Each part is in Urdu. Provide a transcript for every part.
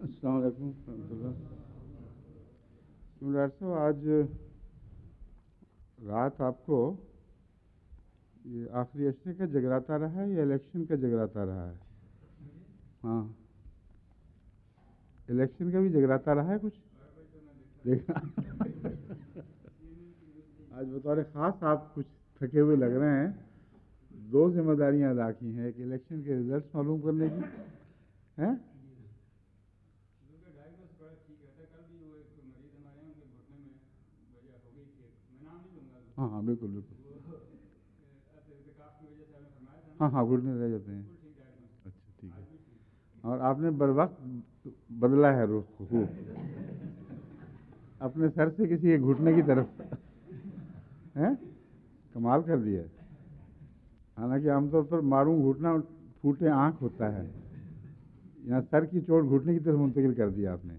السلام علیکم ورحمۃ اللہ۔ ڈاکٹر صاحب، آج رات آپ کو یہ آخری اشرے کا جگراتا رہا ہے یا الیکشن کا جگراتا رہا ہے؟ ہاں، الیکشن کا بھی جگراتا رہا ہے کچھ دیکھا؟ آج بطور خاص آپ کچھ تھکے ہوئے لگ رہے ہیں۔ دو ذمہ داریاں ادا کی ہیں، ایک الیکشن کے ریزلٹس معلوم کرنے کی ہیں۔ ہاں ہاں، بالکل بالکل، ہاں ہاں، گھٹنے رہ جاتے ہیں۔ اچھا، ٹھیک ہے۔ اور آپ نے بر وقت بدلا ہے رخ اپنے سر سے کسی کے گھٹنے کی طرف ہیں، کمال کر دیا ہے۔ حالانکہ عام طور پر ماروں گھٹنا پھوٹے آنکھ ہوتا ہے، یہاں سر کی چوٹ گھٹنے کی طرف منتقل کر دیا آپ نے۔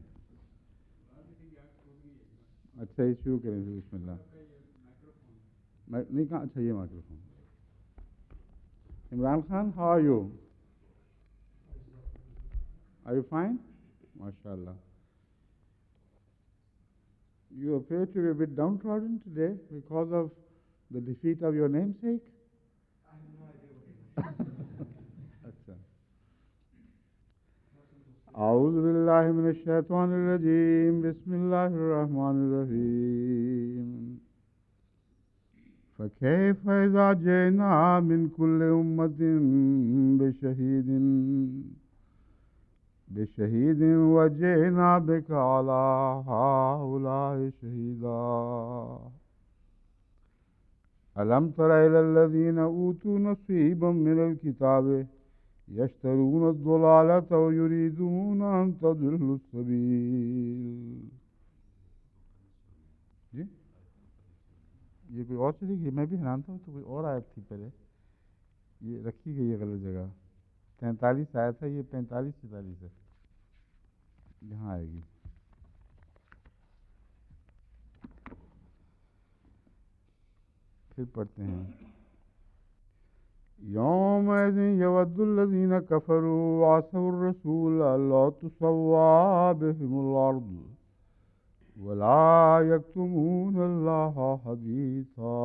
اچھا، یہ شروع کریں پھر، بسم اللہ۔ نہیں کہاں؟ اچھا، یہ microphone. Imran Khan, how are you? Are you fine? ماشاء اللہ۔ You appear to be a bit downtrodden today because of the defeat of your namesake? اچھا۔ اعوذ باللہ من الشیطان الرجیم، بسم اللہ الرحمن الرحیم۔ فکیف اذا جئنا من کل امۃ بشہید وجئنا بک علی ہؤلاء شہیدا۔ الم تر الی الذین اوتوا نصیبا من الکتاب یشترون الضلالۃ ویریدون ان تضلوا السبیل۔ جی، یہ کوئی اور چلی گئی؟ میں بھی حیران تھا، تو کوئی اور آیت تھی پہلے، یہ رکھی گئی ہے غلط جگہ۔ 43 آیت ہے، یہ 45 46 ہے، یہاں آئے گی۔ پھر پڑھتے ہیں۔ یومئذ یود الذین کفروا وعصوا الرسول لا تسوی بهم الارض ولا یکتمون اللہ حدیثا۔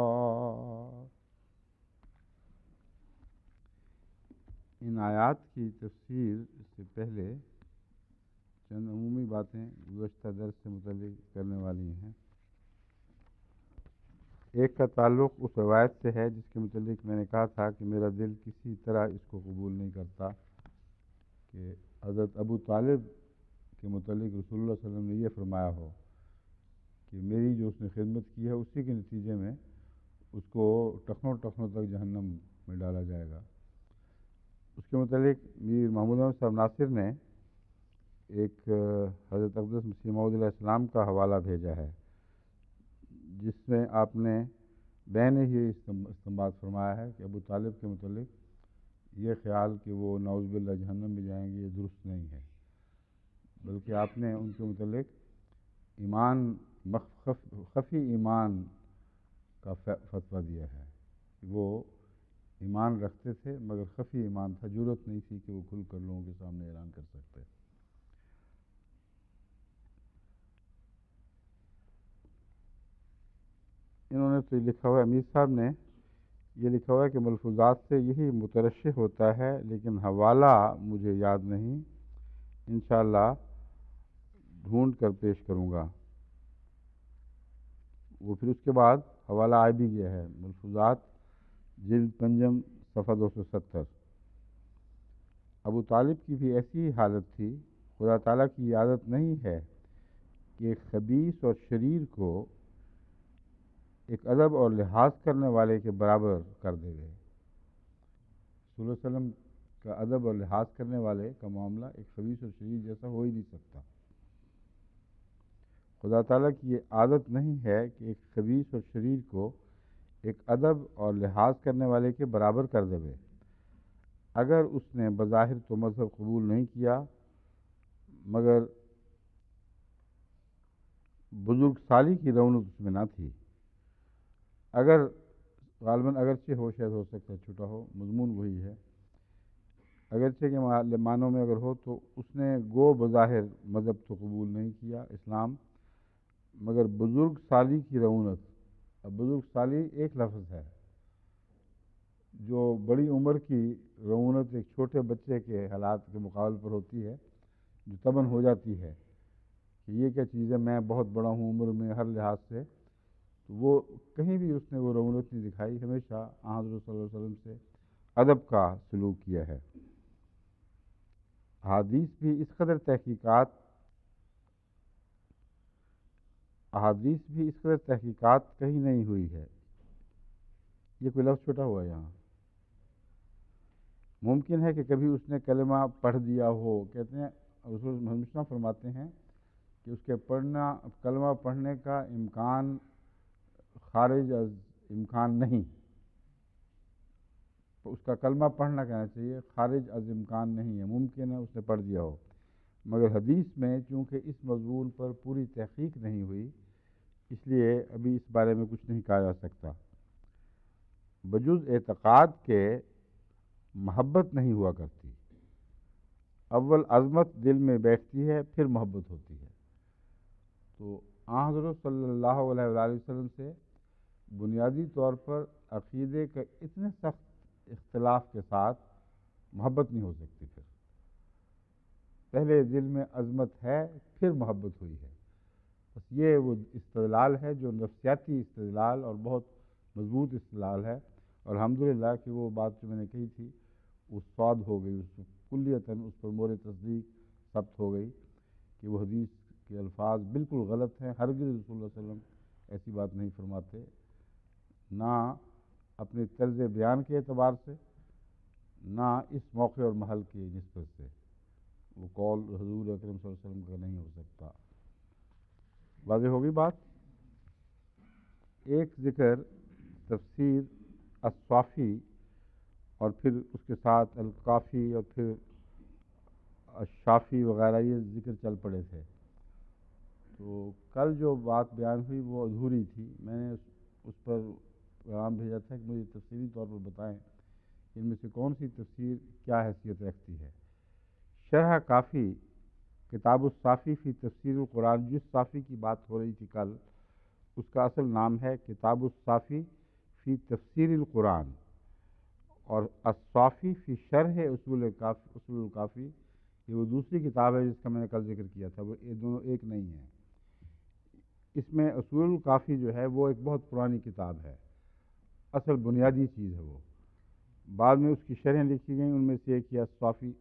ان آیات کی تفسیر سے پہلے چند عمومی باتیں گزشتہ درس سے متعلق کرنے والی ہیں۔ ایک کا تعلق اس روایت سے ہے جس کے متعلق میں نے کہا تھا کہ میرا دل کسی طرح اس کو قبول نہیں کرتا کہ حضرت ابو طالب کے متعلق رسول اللہ صلی اللہ علیہ وسلم نے یہ فرمایا ہو کہ میری جو اس نے خدمت کی ہے اسی کے نتیجے میں اس کو ٹخنوں ٹخنوں تک جہنم میں ڈالا جائے گا۔ اس کے متعلق میر محمود احمد صاحب ناصر نے ایک حضرت اقدس مسیح موعود علیہ السلام کا حوالہ بھیجا ہے، جس میں آپ نے بین ہی استنباط فرمایا ہے کہ ابو طالب کے متعلق یہ خیال کہ وہ نعوذ باللہ جہنم میں جائیں گے یہ درست نہیں ہے، بلکہ آپ نے ان کے متعلق ایمان خفی ایمان کا فتویٰ دیا ہے کہ وہ ایمان رکھتے تھے مگر خفی ایمان تھا، جرأت نہیں تھی کہ وہ کھل کر لوگوں کے سامنے اعلان کر سکتے۔ انہوں نے تو لکھا ہوا ہے، امیر صاحب نے یہ لکھا ہوا ہے کہ ملفوظات سے یہی مترشح ہوتا ہے، لیکن حوالہ مجھے یاد نہیں، انشاءاللہ ڈھونڈ کر پیش کروں گا۔ وہ پھر اس کے بعد حوالہ آ بھی گیا ہے، ملفوظات جلد پنجم صفحہ 270۔ ابو طالب کی بھی ایسی ہی حالت تھی۔ خدا تعالیٰ کی یہ عادت نہیں ہے کہ خبیث اور شریر کو ایک ادب اور لحاظ کرنے والے کے برابر کر دے گئے۔ صلی اللہ علیہ وسلم کا ادب اور لحاظ کرنے والے کا معاملہ ایک خبیث اور شریر جیسا ہو ہی نہیں سکتا۔ خدا تعالیٰ کی یہ عادت نہیں ہے کہ ایک خبیث اور شریر کو ایک ادب اور لحاظ کرنے والے کے برابر کر دے۔ اگر اس نے بظاہر تو مذہب قبول نہیں کیا مگر بزرگ سالی کی رونق اس میں نہ تھی۔ اگر غالباً اگرچہ ہو، شاید ہو سکتا ہے چھوٹا ہو، مضمون وہی ہے اگرچہ کہ معنوں میں اگر ہو تو اس نے گو بظاہر مذہب تو قبول نہیں کیا اسلام، مگر بزرگ سالی کی رعونت، اب بزرگ سالی ایک لفظ ہے جو بڑی عمر کی رعونت ایک چھوٹے بچے کے حالات کے مقابل پر ہوتی ہے، جو تباً ہو جاتی ہے کہ یہ کیا چیز ہے، میں بہت بڑا ہوں عمر میں ہر لحاظ سے، تو وہ کہیں بھی اس نے وہ رعونت نہیں دکھائی، ہمیشہ حضرت صلی اللہ علیہ وسلم سے ادب کا سلوک کیا ہے۔ احادیث بھی اس قدر تحقیقات کہیں نہیں ہوئی ہے۔ یہ کوئی لفظ چھوٹا ہوا ہے یہاں، ممکن ہے کہ کبھی اس نے کلمہ پڑھ دیا ہو، کہتے ہیں رسول محمد فرماتے ہیں کہ اس کے کلمہ پڑھنے کا امکان خارج از امکان نہیں، تو اس کا کلمہ پڑھنا کہنا چاہیے، خارج از امکان نہیں ہے، ممکن ہے اس نے پڑھ دیا ہو، مگر حدیث میں چونکہ اس مضمون پر پوری تحقیق نہیں ہوئی، اس لیے ابھی اس بارے میں کچھ نہیں کہا جا سکتا۔ بجز اعتقاد کے محبت نہیں ہوا کرتی، اول عظمت دل میں بیٹھتی ہے پھر محبت ہوتی ہے۔ تو حضرت صلی اللہ علیہ وآلہ وسلم سے بنیادی طور پر عقیدے کا اتنے سخت اختلاف کے ساتھ محبت نہیں ہو سکتی، پھر پہلے دل میں عظمت ہے پھر محبت ہوئی ہے، بس یہ وہ استدلال ہے جو نفسیاتی استدلال اور بہت مضبوط استدلال ہے، اور الحمدللہ کہ وہ بات جو میں نے کہی تھی وہ صاد ہو گئی، اس کلیتاً اس پر مور تصدیق ثبت ہو گئی کہ وہ حدیث کے الفاظ بالکل غلط ہیں، ہرگز رسول اللہ صلی اللہ علیہ وسلم ایسی بات نہیں فرماتے، نہ اپنے طرز بیان کے اعتبار سے، نہ اس موقع اور محل کی نسبت سے، وہ قول حضور اکرم صلی اللہ علیہ وسلم کا نہیں ہو سکتا۔ واضح ہوگی بات؟ ایک ذکر تفسیر الصافی اور پھر اس کے ساتھ الکافی اور پھر الشافی وغیرہ یہ ذکر چل پڑے تھے، تو کل جو بات بیان ہوئی وہ ادھوری تھی، میں نے اس پر پیغام بھیجا تھا کہ مجھے تفصیلی طور پر بتائیں ان میں سے کون سی تفسیر کیا حیثیت رکھتی ہے۔ شرح کافی کتاب الصافی فی تفسیر القرآن، جس صافی کی بات ہو رہی تھی کل، اس کا اصل نام ہے کتاب الصافی فی تفسیر القرآن، اور الصافی فی شرح اصول الکافی یہ وہ دوسری کتاب ہے جس کا میں نے کل ذکر کیا تھا، وہ یہ دونوں ایک نہیں ہیں۔ اس میں اصول الکافی جو ہے وہ ایک بہت پرانی کتاب ہے، اصل بنیادی چیز ہے، وہ بعد میں اس کی شرحیں لکھی گئیں، ان میں سے ایک یہ الصافی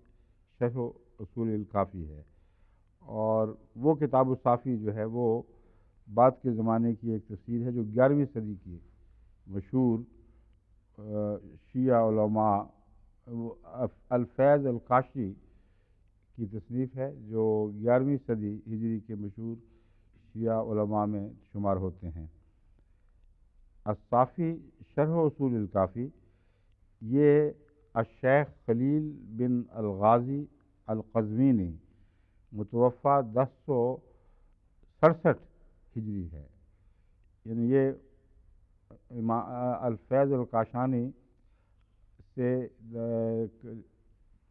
شرح اصول الکافی ہے، اور وہ کتاب الصافی جو ہے وہ بعد کے زمانے کی ایک تفسیر ہے جو 11ویں صدی کی مشہور شیعہ علماء الفیض القاشی کی تصنیف ہے، جو 11ویں صدی ہجری کے مشہور شیعہ علماء میں شمار ہوتے ہیں۔ الصافی شرح اصول الکافی یہ الشیخ خلیل بن الغازی القزوینی متوفہ 1067 ہجری ہے، یعنی یہ الفیض القاشانی سے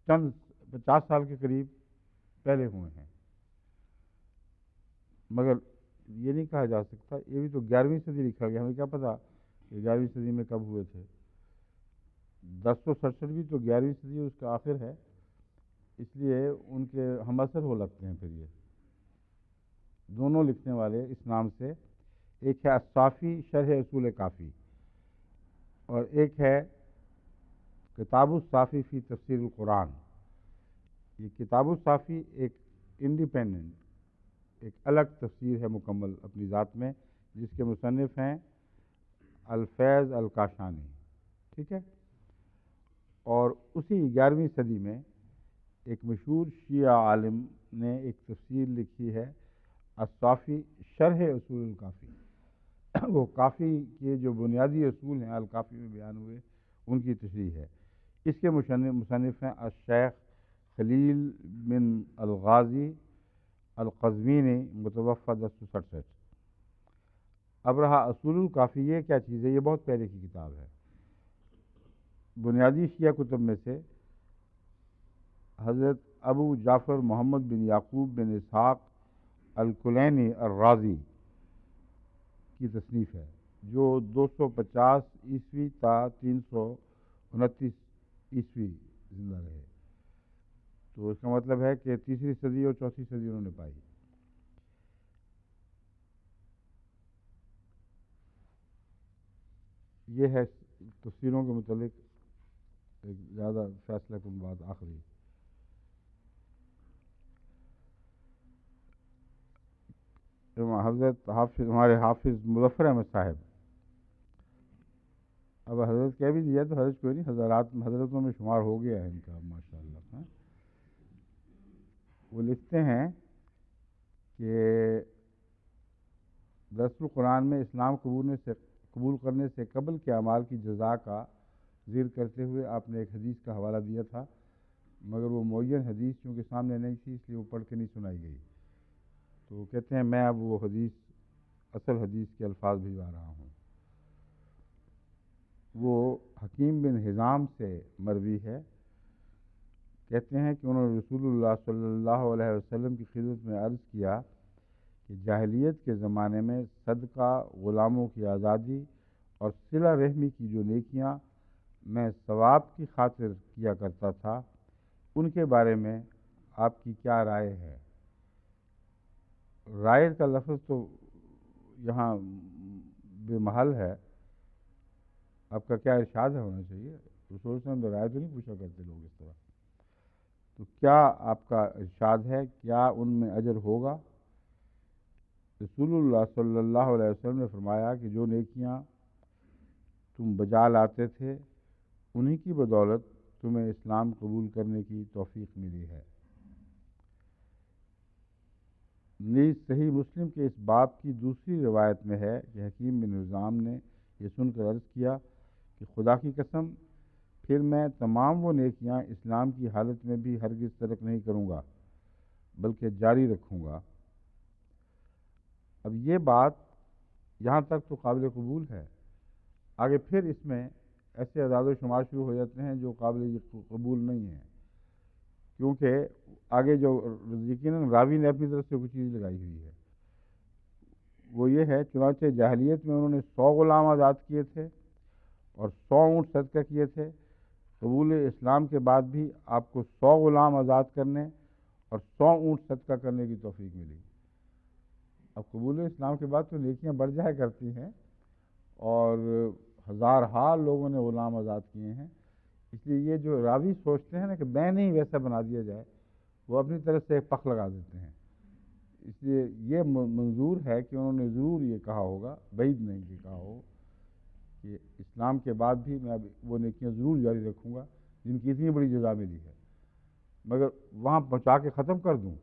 چند 50 سال کے قریب پہلے ہوئے ہیں، مگر یہ نہیں کہا جا سکتا، یہ بھی تو 11ویں صدی لکھا گیا، ہمیں کیا پتا کہ 11ویں صدی میں کب ہوئے تھے۔ 1067 بھی تو 11ویں صدی اس کا آخر ہے، اس لیے ان کے ہم اثر ہو لگتے ہیں پھر یہ دونوں لکھنے والے اس نام سے، ایک ہے الصافی شرح اصول کافی اور ایک ہے کتاب الصافی فی تفسیر القرآن۔ یہ کتاب الصافی ایک انڈیپینڈنٹ، ایک الگ تفسیر ہے مکمل اپنی ذات میں، جس کے مصنف ہیں الفیض القاشانی، ٹھیک ہے۔ اور اسی 11ویں صدی میں ایک مشہور شیعہ عالم نے ایک تفسیر لکھی ہے الصافی شرح اصول الکافی، وہ کافی کے جو بنیادی اصول ہیں الکافی میں بیان ہوئے ان کی تشریح ہے۔ اس کے مصنف ہیں الشیخ خلیل بن الغازی القزوینی متوفہ 1067۔ اب رہا اصول الکافی، یہ کیا چیز ہے؟ یہ بہت پہلے کی کتاب ہے، بنیادی شیعہ کتب میں سے حضرت ابو جعفر محمد بن یعقوب بن اسحاق الکلینی الرازی کی تصنیف ہے، جو 250 عیسوی تا 329 عیسوی زندہ رہے۔ تو اس کا مطلب ہے کہ تیسری صدی اور چوتھی صدی انہوں نے پائی۔ یہ ہے تفسیروں کے متعلق ایک زیادہ فیصلہ کن بات آخری۔ حضرت حافظ ہمارے حافظ مظفر احمد صاحب، اب حضرت کہہ بھی دیا تو حضرت کوئی نہیں، حضرتوں میں شمار ہو گیا ہے ان کا ماشاء اللہ۔ وہ لکھتے ہیں کہ درس القرآن میں اسلام قبول کرنے سے قبل کے اعمال کی جزا کا ذکر کرتے ہوئے آپ نے ایک حدیث کا حوالہ دیا تھا، مگر وہ معین حدیث چونکہ سامنے نہیں تھی اس لیے وہ پڑھ کے نہیں سنائی گئی۔ تو وہ کہتے ہیں میں اب وہ حدیث اصل حدیث کے الفاظ بھجوا رہا ہوں۔ وہ حکیم بن حزام سے مروی ہے، کہتے ہیں کہ انہوں نے رسول اللہ صلی اللہ علیہ وسلم کی خدمت میں عرض کیا کہ جاہلیت کے زمانے میں صدقہ، غلاموں کی آزادی اور صلہ رحمی کی جو نیکیاں میں ثواب کی خاطر کیا کرتا تھا، ان کے بارے میں آپ کی کیا رائے ہے؟ رائے کا لفظ تو یہاں بے محل ہے، آپ کا کیا ارشاد ہے ہونا چاہیے؟ رسول صلی اللہ علیہ وسلم رائے تو نہیں پوچھا کرتے لوگ اس طرح۔ تو کیا آپ کا ارشاد ہے، کیا ان میں اجر ہوگا؟ رسول اللہ صلی اللہ علیہ وسلم نے فرمایا کہ جو نیکیاں تم بجا لاتے تھے انہی کی بدولت تمہیں اسلام قبول کرنے کی توفیق ملی ہے۔ نیز صحیح مسلم کے اس باب کی دوسری روایت میں ہے کہ حکیم بن حزام نے یہ سن کر عرض کیا کہ خدا کی قسم، پھر میں تمام وہ نیکیاں اسلام کی حالت میں بھی ہرگز ترک نہیں کروں گا بلکہ جاری رکھوں گا۔ اب یہ بات یہاں تک تو قابل قبول ہے، آگے پھر اس میں ایسے اعداد و شمار شروع ہو جاتے ہیں جو قابل قبول نہیں ہیں، کیونکہ آگے جو یقیناً راوی نے اپنی طرف سے کوئی چیز لگائی ہوئی ہے، وہ یہ ہے چنانچہ جاہلیت میں انہوں نے 100 غلام آزاد کیے تھے اور 100 اونٹ صدقہ کیے تھے، قبول اسلام کے بعد بھی آپ کو 100 غلام آزاد کرنے اور 100 اونٹ صدقہ کرنے کی توفیق ملی۔ اب قبول اسلام کے بعد تو نیکیاں بڑھ جایا کرتی ہیں اور ہزارہا لوگوں نے غلام آزاد کیے ہیں، اس لیے یہ جو راوی سوچتے ہیں نا کہ میں نہیں ویسا بنا دیا جائے، وہ اپنی طرف سے ایک پخ لگا دیتے ہیں۔ اس لیے یہ منظور ہے کہ انہوں نے ضرور یہ کہا ہوگا، بعید نہیں کہ کہا ہو کہ اسلام کے بعد بھی میں وہ نیکیاں ضرور جاری رکھوں گا جن کی اتنی بڑی جزا ملی ہے، مگر وہاں پہنچا کے ختم کر دوں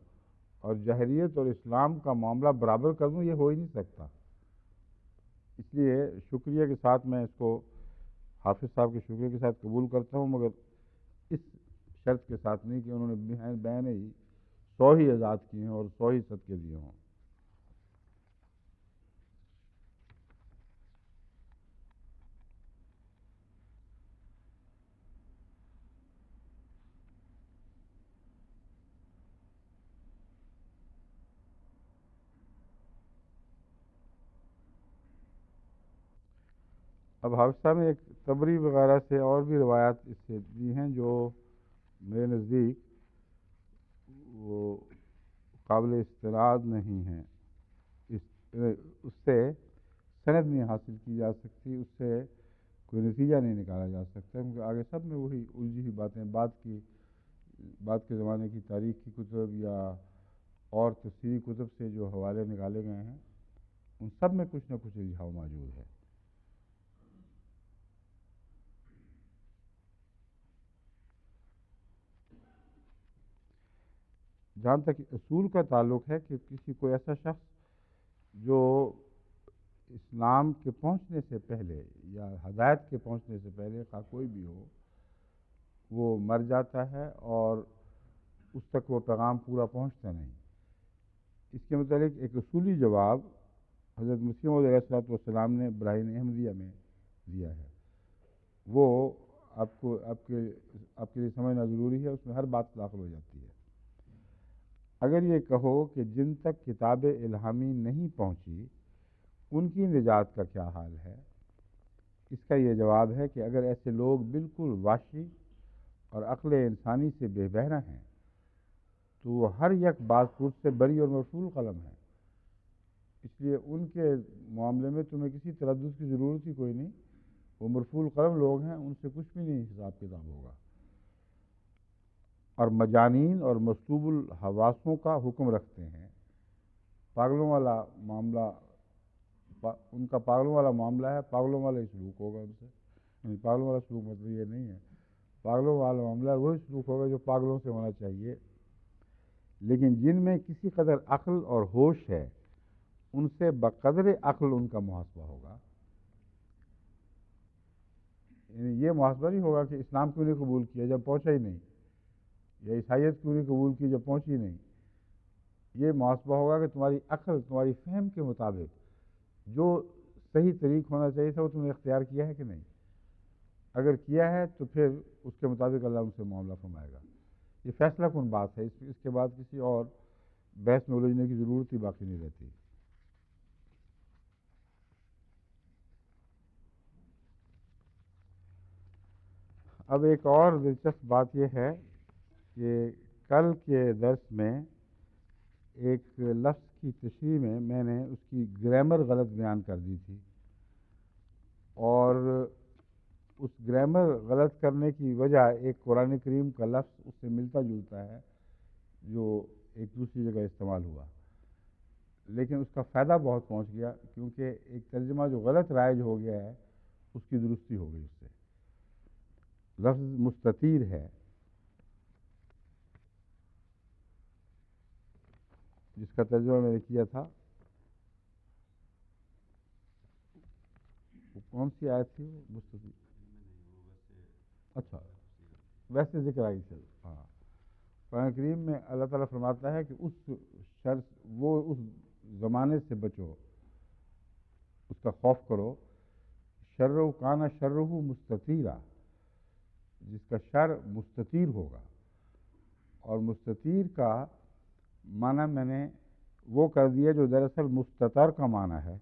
اور جاہلیت اور اسلام کا معاملہ برابر کر دوں، یہ ہو ہی نہیں سکتا۔ اس لیے شکریہ کے ساتھ میں اس کو حافظ صاحب کے شکریہ کے ساتھ قبول کرتا ہوں، مگر اس شرط کے ساتھ نہیں کہ انہوں نے بین ہی 100 ہی آزاد کیے ہیں اور 100 ہی صدقے دیے ہوں۔ اب حافظ صاحب نے ایک تبری وغیرہ سے اور بھی روایات اس سے دی ہیں جو میرے نزدیک وہ قابل استناد نہیں ہیں، اس سے سند نہیں حاصل کی جا سکتی، اس سے کوئی نتیجہ نہیں نکالا جا سکتا، کیونکہ آگے سب میں وہی الجھی ہوئی باتیں، بعد کے زمانے کی تاریخ کی کتب یا اور تفسیری کتب سے جو حوالے نکالے گئے ہیں ان سب میں کچھ نہ کچھ الجھاؤ موجود ہے۔ جہاں تک اصول کا تعلق ہے کہ کسی کوئی ایسا شخص جو اسلام کے پہنچنے سے پہلے یا ہدایت کے پہنچنے سے پہلے خواہ کوئی بھی ہو وہ مر جاتا ہے اور اس تک وہ پیغام پورا پہنچتا نہیں، اس کے متعلق ایک اصولی جواب حضرت مسیح موعود علیہ الصلوۃ والسلام نے براہین احمدیہ میں دیا ہے۔ وہ آپ کے لیے سمجھنا ضروری ہے، اس میں ہر بات داخل ہو جاتی ہے۔ اگر یہ کہو کہ جن تک کتاب الہامی نہیں پہنچی ان کی نجات کا کیا حال ہے، اس کا یہ جواب ہے کہ اگر ایسے لوگ بالکل واشی اور عقل انسانی سے بے بہرہ ہیں تو وہ ہر یک باز پرس سے بری اور مرفوع قلم ہے، اس لیے ان کے معاملے میں تمہیں کسی تردد کی ضرورت ہی کوئی نہیں، وہ مرفوع قلم لوگ ہیں، ان سے کچھ بھی نہیں حساب کتاب ہوگا۔ اور مجانین اور مصلوب الحواسوں کا حکم رکھتے ہیں، پاگلوں والا معاملہ، ان کا پاگلوں والا معاملہ ہے، پاگلوں والا ہی سلوک ہوگا ان سے، یعنی پاگلوں والا سلوک مطلب یہ نہیں ہے، پاگلوں والا معاملہ وہی سلوک ہوگا جو پاگلوں سے ہونا چاہیے، لیکن جن میں کسی قدر عقل اور ہوش ہے ان سے بقدر عقل ان کا محاسبہ ہوگا۔ یعنی یہ محاسبہ نہیں ہوگا کہ اسلام کیوں نہیں قبول کیا جب پہنچا ہی نہیں، یا عیسائیت کیوں نہیں قبول کی جب پہنچی نہیں، یہ محاسبہ ہوگا کہ تمہاری عقل، تمہاری فہم کے مطابق جو صحیح طریق ہونا چاہیے تھا وہ تم نے اختیار کیا ہے کہ نہیں، اگر کیا ہے تو پھر اس کے مطابق اللہ ان سے معاملہ فرمائے گا۔ یہ فیصلہ کن بات ہے، اس کے بعد کسی اور بحث میں الجھنے کی ضرورت ہی باقی نہیں رہتی۔ اب ایک اور دلچسپ بات یہ ہے کہ کل کے درس میں ایک لفظ کی تشریح میں نے اس کی گرامر غلط بیان کر دی تھی، اور اس گرامر غلط کرنے کی وجہ ایک قرآن کریم کا لفظ اس سے ملتا جلتا ہے جو ایک دوسری جگہ استعمال ہوا، لیکن اس کا فائدہ بہت پہنچ گیا کیونکہ ایک ترجمہ جو غلط رائج ہو گیا ہے اس کی درستی ہو گئی۔ اس سے لفظ مستطیر ہے جس کا ترجمہ میں نے کیا تھا، وہ کون سی آیت تھی؟ وہ مستطیر، اچھا ویسے ذکر آئی چل، ہاں قرآن کریم میں اللہ تعالیٰ فرماتا ہے کہ اس شر، وہ اس زمانے سے بچو، اس کا خوف کرو، شر کانا شرہ مستطیرا، جس کا شر مستطیر ہوگا، اور مستطیر کا معنی میں نے وہ کر دیا جو دراصل مستتر کا معنی ہے،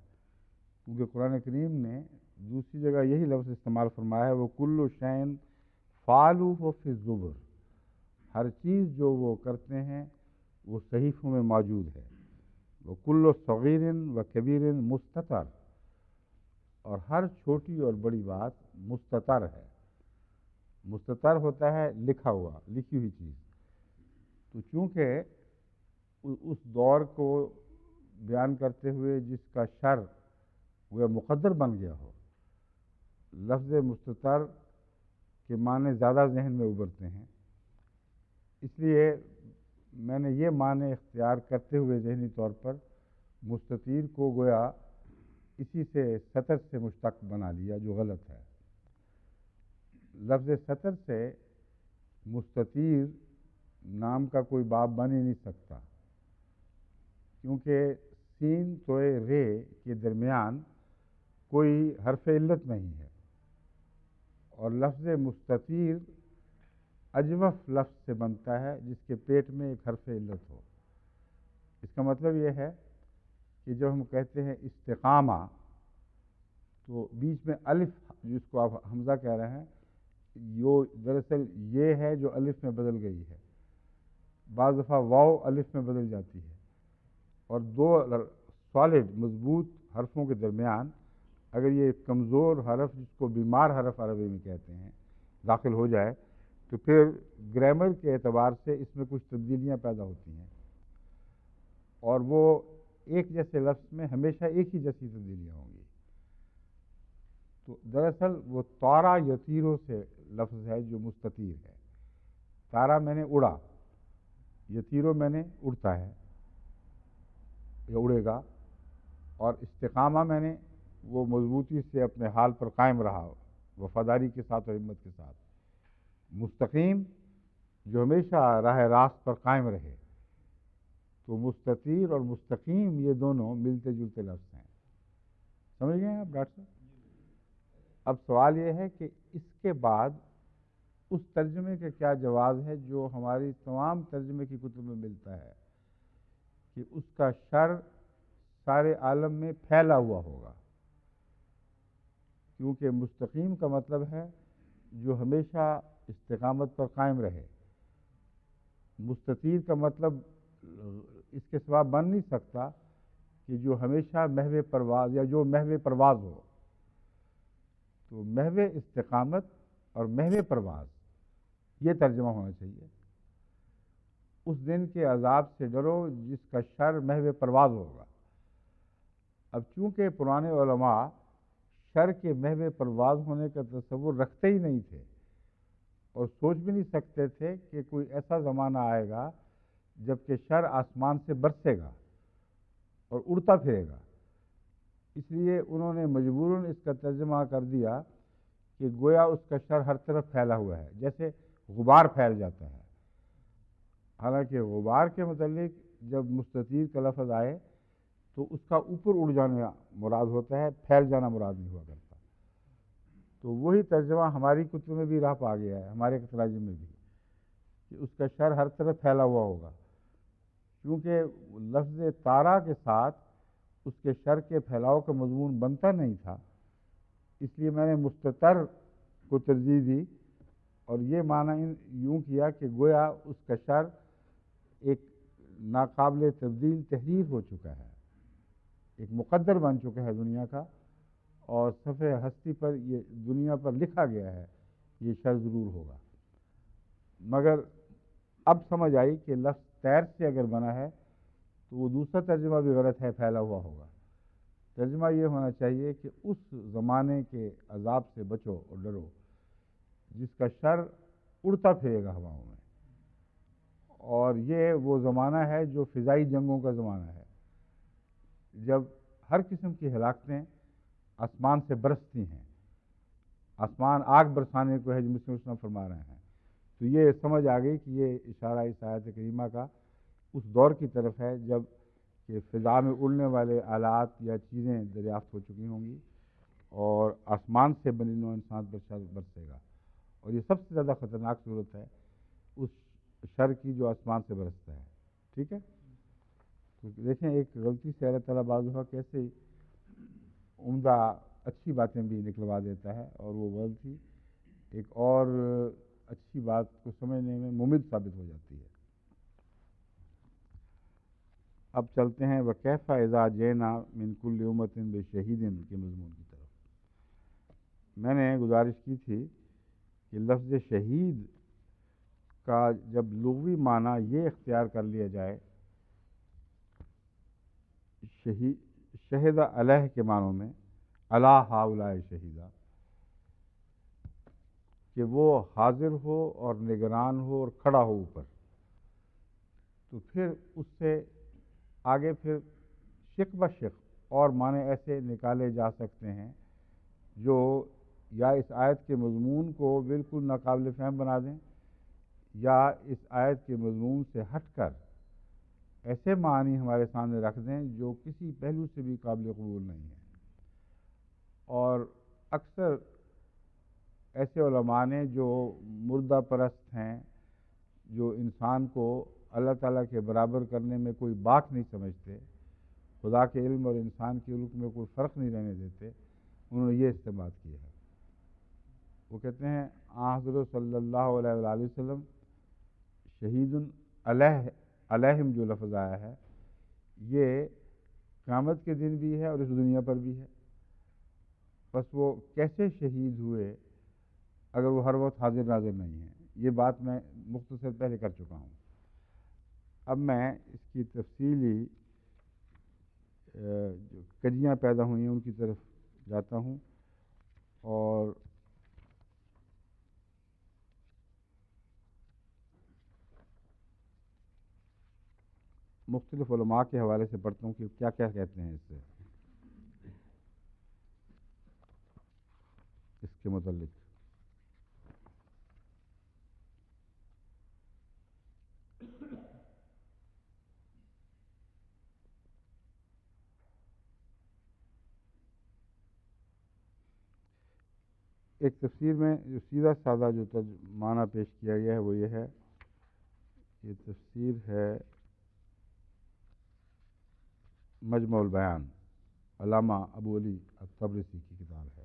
کیونکہ قرآن کریم نے دوسری جگہ یہی لفظ استعمال فرمایا ہے، وہ کل شین فعلوہ فی الزبر، ہر چیز جو وہ کرتے ہیں وہ صحیفوں میں موجود ہے، وہ کل صغیر و کبیر مستتر، اور ہر چھوٹی اور بڑی بات مستتر ہے۔ مستتر ہوتا ہے لکھا ہوا، لکھی ہوئی چیز، تو چونکہ اس دور کو بیان کرتے ہوئے جس کا شر وہ مقدر بن گیا ہو، لفظ مستتر کے معنی زیادہ ذہن میں ابھرتے ہیں، اس لیے میں نے یہ معنی اختیار کرتے ہوئے ذہنی طور پر مستطیر کو گویا اسی سے سطر سے مشتق بنا لیا، جو غلط ہے۔ لفظ سطر سے مستطیر نام کا کوئی باب بن ہی نہیں سکتا، کیونکہ سین توئے رے کے درمیان کوئی حرف علت نہیں ہے، اور لفظ مستطیر اجوف لفظ سے بنتا ہے جس کے پیٹ میں ایک حرف علت ہو۔ اس کا مطلب یہ ہے کہ جب ہم کہتے ہیں استقامہ تو بیچ میں الف جس کو آپ حمزہ کہہ رہے ہیں، دراصل یہ ہے جو الف میں بدل گئی ہے، بعض دفعہ واو الف میں بدل جاتی ہے، اور دو سالڈ مضبوط حرفوں کے درمیان اگر یہ کمزور حرف، جس کو بیمار حرف عربی میں کہتے ہیں، داخل ہو جائے تو پھر گرامر کے اعتبار سے اس میں کچھ تبدیلیاں پیدا ہوتی ہیں، اور وہ ایک جیسے لفظ میں ہمیشہ ایک ہی جیسی تبدیلیاں ہوں گی۔ تو دراصل وہ طارا یطیرو سے لفظ ہے جو مستطیر ہے، طارا میں نے اڑا، یطیرو میں نے اڑتا ہے یا اڑے گا، اور استقامہ میں نے وہ مضبوطی سے اپنے حال پر قائم رہا، وفاداری کے ساتھ اور ہمت کے ساتھ، مستقیم جو ہمیشہ راہ راست پر قائم رہے، تو مستطیر اور مستقیم یہ دونوں ملتے جلتے لفظ ہیں۔ سمجھ گئے ہیں آپ ڈاکٹر صاحب؟ اب سوال یہ ہے کہ اس کے بعد اس ترجمے کا کیا جواز ہے جو ہماری تمام ترجمے کی کتب میں ملتا ہے کہ اس کا شر سارے عالم میں پھیلا ہوا ہوگا، کیونکہ مستقیم کا مطلب ہے جو ہمیشہ استقامت پر قائم رہے، مستطیر کا مطلب اس کے سوا بن نہیں سکتا کہ جو ہمیشہ محو پرواز یا جو محو پرواز ہو، تو محو استقامت اور محو پرواز یہ ترجمہ ہونا چاہیے۔ اس دن کے عذاب سے ڈرو جس کا شر محو پرواز ہوگا۔ اب چونکہ پرانے علماء شر کے محو پرواز ہونے کا تصور رکھتے ہی نہیں تھے اور سوچ بھی نہیں سکتے تھے کہ کوئی ایسا زمانہ آئے گا جب کہ شر آسمان سے برسے گا اور اڑتا پھرے گا، اس لیے انہوں نے مجبوراً اس کا ترجمہ کر دیا کہ گویا اس کا شر ہر طرف پھیلا ہوا ہے، جیسے غبار پھیل جاتا ہے۔ حالانکہ غبار کے متعلق جب مستطیر کا لفظ آئے تو اس کا اوپر اڑ جانا مراد ہوتا ہے، پھیل جانا مراد نہیں ہوا کرتا۔ تو وہی ترجمہ ہماری کتب میں بھی راہ پا گیا ہے، ہمارے تراجم میں بھی، کہ اس کا شر ہر طرف پھیلا ہوا ہوگا، کیونکہ لفظ تارا کے ساتھ اس کے شر کے پھیلاؤ کا مضمون بنتا نہیں تھا، اس لیے میں نے مستتر کو ترجیح دی اور یہ معنی یوں کیا کہ گویا اس کا شر ایک ناقابل تبدیل تحریر ہو چکا ہے، ایک مقدر بن چکا ہے دنیا کا، اور صفحہ ہستی پر یہ دنیا پر لکھا گیا ہے یہ شر ضرور ہوگا۔ مگر اب سمجھ آئی کہ لفظ تیر سے اگر بنا ہے تو وہ دوسرا ترجمہ بھی غلط ہے، پھیلا ہوا ہوگا۔ ترجمہ یہ ہونا چاہیے کہ اس زمانے کے عذاب سے بچو اور ڈرو جس کا شر اڑتا پھرے گا ہواؤں میں، اور یہ وہ زمانہ ہے جو فضائی جنگوں کا زمانہ ہے، جب ہر قسم کی ہلاکتیں آسمان سے برستی ہیں، آسمان آگ برسانے کو ہے جو مسلم وسلم فرما رہے ہیں۔ تو یہ سمجھ آ گئی کہ یہ اشارہ اس آیت کریمہ کا اس دور کی طرف ہے جب کہ فضا میں اڑنے والے آلات یا چیزیں دریافت ہو چکی ہوں گی اور آسمان سے بنی نوع انسان پر شر برسے گا، اور یہ سب سے زیادہ خطرناک صورت ہے اس شر کی جو آسمان سے برستا ہے۔ ٹھیک ہے، تو دیکھیں ایک غلطی سے اللہ تعالیٰ بعض دفعہ کیسے عمدہ اچھی باتیں بھی نکلوا دیتا ہے، اور وہ غلطی ایک اور اچھی بات کو سمجھنے میں ممد ثابت ہو جاتی ہے۔ اب چلتے ہیں وَكَيْفَ إِذَا جِئْنَا مِنْ كُلِّ أُمَّةٍ بِشَهِيدٍ کے مضمون کی طرف۔ میں نے گزارش کی تھی کہ لفظ شہید کا جب لغوی معنی یہ اختیار کر لیا جائے، شہد علیہ کے معنوں میں علی ہؤلاء شہیدہ، کہ وہ حاضر ہو اور نگران ہو اور کھڑا ہو اوپر، تو پھر اس سے آگے پھر شق بشق اور معنی ایسے نکالے جا سکتے ہیں جو یا اس آیت کے مضمون کو بالکل ناقابل فہم بنا دیں، یا اس آیت کے مضمون سے ہٹ کر ایسے معنی ہمارے سامنے رکھ دیں جو کسی پہلو سے بھی قابل قبول نہیں ہیں۔ اور اکثر ایسے علماء نے جو مردہ پرست ہیں، جو انسان کو اللہ تعالیٰ کے برابر کرنے میں کوئی بات نہیں سمجھتے، خدا کے علم اور انسان کے علم میں کوئی فرق نہیں رہنے دیتے، انہوں نے یہ استنباط کیا ہے۔ وہ کہتے ہیں حضرت صلی اللہ علیہ وآلہ وسلم شہید علیہم جو لفظ آیا ہے یہ قیامت کے دن بھی ہے اور اس دنیا پر بھی ہے، بس وہ کیسے شہید ہوئے اگر وہ ہر وقت حاضر ناظر نہیں ہیں، یہ بات میں مختصر پہلے کر چکا ہوں۔ اب میں اس کی تفصیلی جو کجیاں پیدا ہوئی ہیں ان کی طرف جاتا ہوں، اور مختلف علماء کے حوالے سے پڑھتا ہوں کہ کیا کیا کہتے ہیں اس کے متعلق۔ ایک تفسیر میں جو سیدھا سادہ جو معنی پیش کیا گیا ہے وہ یہ ہے، یہ تفسیر ہے مجمع البیان، علامہ ابو علی الطبرسی کی کتاب ہے۔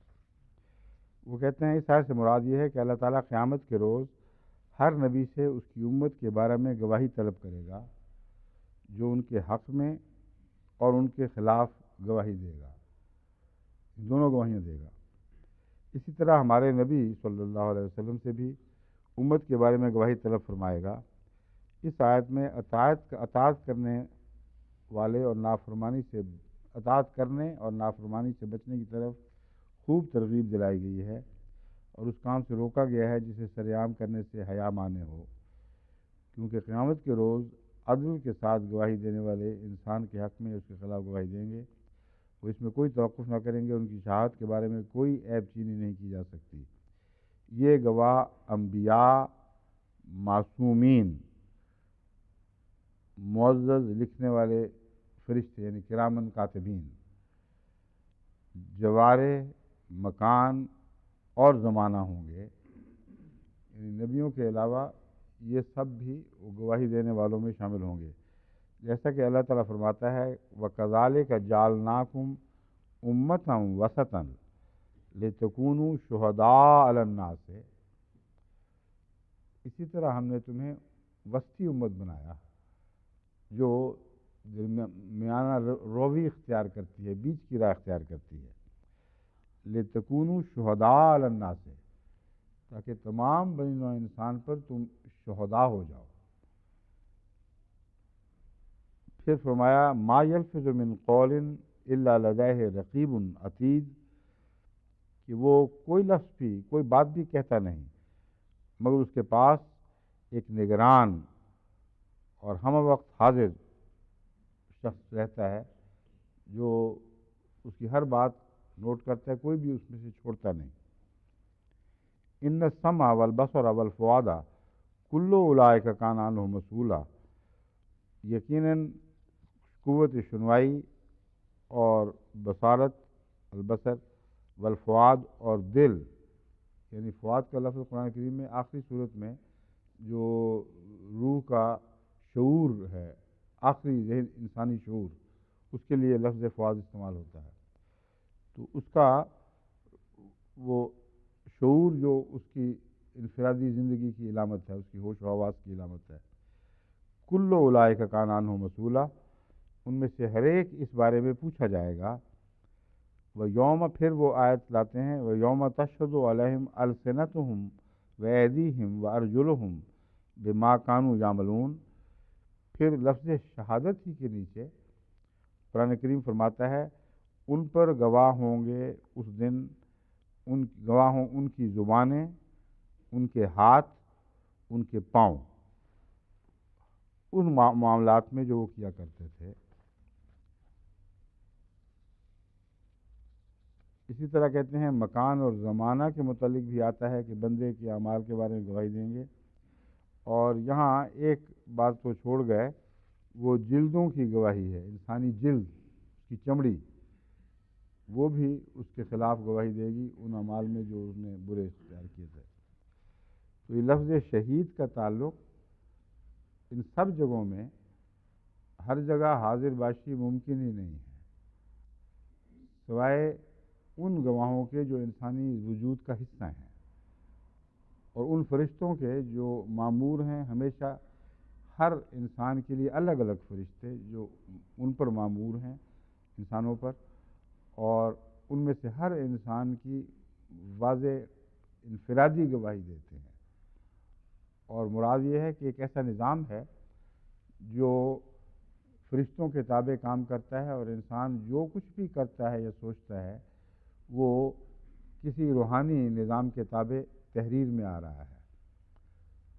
وہ کہتے ہیں اس آیت سے مراد یہ ہے کہ اللہ تعالیٰ قیامت کے روز ہر نبی سے اس کی امت کے بارے میں گواہی طلب کرے گا، جو ان کے حق میں اور ان کے خلاف گواہی دے گا، دونوں گواہیاں دے گا۔ اسی طرح ہمارے نبی صلی اللہ علیہ وسلم سے بھی امت کے بارے میں گواہی طلب فرمائے گا۔ اس آیت میں اطاعت کرنے والے اور اطاعت کرنے اور نافرمانی سے بچنے کی طرف خوب ترغیب دلائی گئی ہے، اور اس کام سے روکا گیا ہے جسے سرعام کرنے سے حیا مانے ہو، کیونکہ قیامت کے روز عدل کے ساتھ گواہی دینے والے انسان کے حق میں اس کے خلاف گواہی دیں گے، وہ اس میں کوئی توقف نہ کریں گے، ان کی شہادت کے بارے میں کوئی عیب چینی نہیں کی جا سکتی۔ یہ گواہ انبیاء، معصومین، معزز لکھنے والے فرشتے یعنی کرامن کاتبین، جوارے، مکان اور زمانہ ہوں گے، یعنی نبیوں کے علاوہ یہ سب بھی وہ گواہی دینے والوں میں شامل ہوں گے۔ جیسا کہ اللہ تعالیٰ فرماتا ہے وَكَذَلِكَ جَعَلْنَاكُمْ أُمَّةً وَسَطًا لِتَكُونُوا شُهَدَاءَ عَلَى النَّاسِ، اسی طرح ہم نے تمہیں وسطی امت بنایا جو میانہ روی اختیار کرتی ہے، بیچ کی راہ اختیار کرتی ہے۔ لِتَكُونُوا شُهَدَاءَ عَلَى النَّاسِ، تاکہ تمام بنی نوع انسان پر تم شہداء ہو جاؤ۔ پھر فرمایا ما یلفظ من قول الا لدیہ رقیب عتید، کہ وہ کوئی لفظ بھی، کوئی بات بھی کہتا نہیں مگر اس کے پاس ایک نگران اور ہم وقت حاضر شخص رہتا ہے جو اس کی ہر بات نوٹ کرتا ہے، کوئی بھی اس میں سے چھوڑتا نہیں۔ ان السمع والبصر والفؤاد کل اولئک کان عنہ مسئولا، یقیناً قوت شنوائی اور بصارت، البصر، والفؤاد اور دل، یعنی فؤاد کا لفظ قرآن کریم میں آخری صورت میں جو روح کا شعور ہے، آخری ذہن انسانی شعور، اس کے لیے لفظ فؤاد استعمال ہوتا ہے، تو اس کا وہ شعور جو اس کی انفرادی زندگی کی علامت ہے، اس کی ہوش و حواس کی علامت ہے۔ کل اولئک کان عنہ مسئولا، ان میں سے ہر ایک اس بارے میں پوچھا جائے گا۔ وَيَوْمَ، پھر وہ آیت لاتے ہیں وَيَوْمَ تَشْهَدُ عَلَيْهِمْ أَلْسِنَتُهُمْ وَأَيْدِيهِمْ وَأَرْجُلُهُمْ بِمَا كَانُوا يَعْمَلُونَ، پھر لفظ شہادت ہی کے نیچے قرآن کریم فرماتا ہے ان پر گواہ ہوں گے اس دن، ان کی زبانیں، ان کے ہاتھ، ان کے پاؤں، ان معاملات میں جو وہ کیا کرتے تھے۔ اسی طرح کہتے ہیں مکان اور زمانہ کے متعلق بھی آتا ہے کہ بندے کے اعمال کے بارے میں گواہی دیں گے، اور یہاں ایک بات تو چھوڑ گئے، وہ جلدوں کی گواہی ہے، انسانی جلد، اس کی چمڑی، وہ بھی اس کے خلاف گواہی دے گی ان اعمال میں جو اس نے برے اختیار کیے تھے۔ تو یہ لفظ شہید کا تعلق ان سب جگہوں میں ہر جگہ حاضر باشی ممکن ہی نہیں ہے، سوائے ان گواہوں کے جو انسانی وجود کا حصہ ہیں، اور ان فرشتوں کے جو مامور ہیں ہمیشہ ہر انسان کے لیے الگ الگ فرشتے جو ان پر مامور ہیں انسانوں پر، اور ان میں سے ہر انسان کی واضح انفرادی گواہی دیتے ہیں۔ اور مراد یہ ہے کہ ایک ایسا نظام ہے جو فرشتوں کے تابع کام کرتا ہے، اور انسان جو کچھ بھی کرتا ہے یا سوچتا ہے وہ کسی روحانی نظام کے تابع تحریر میں آ رہا ہے۔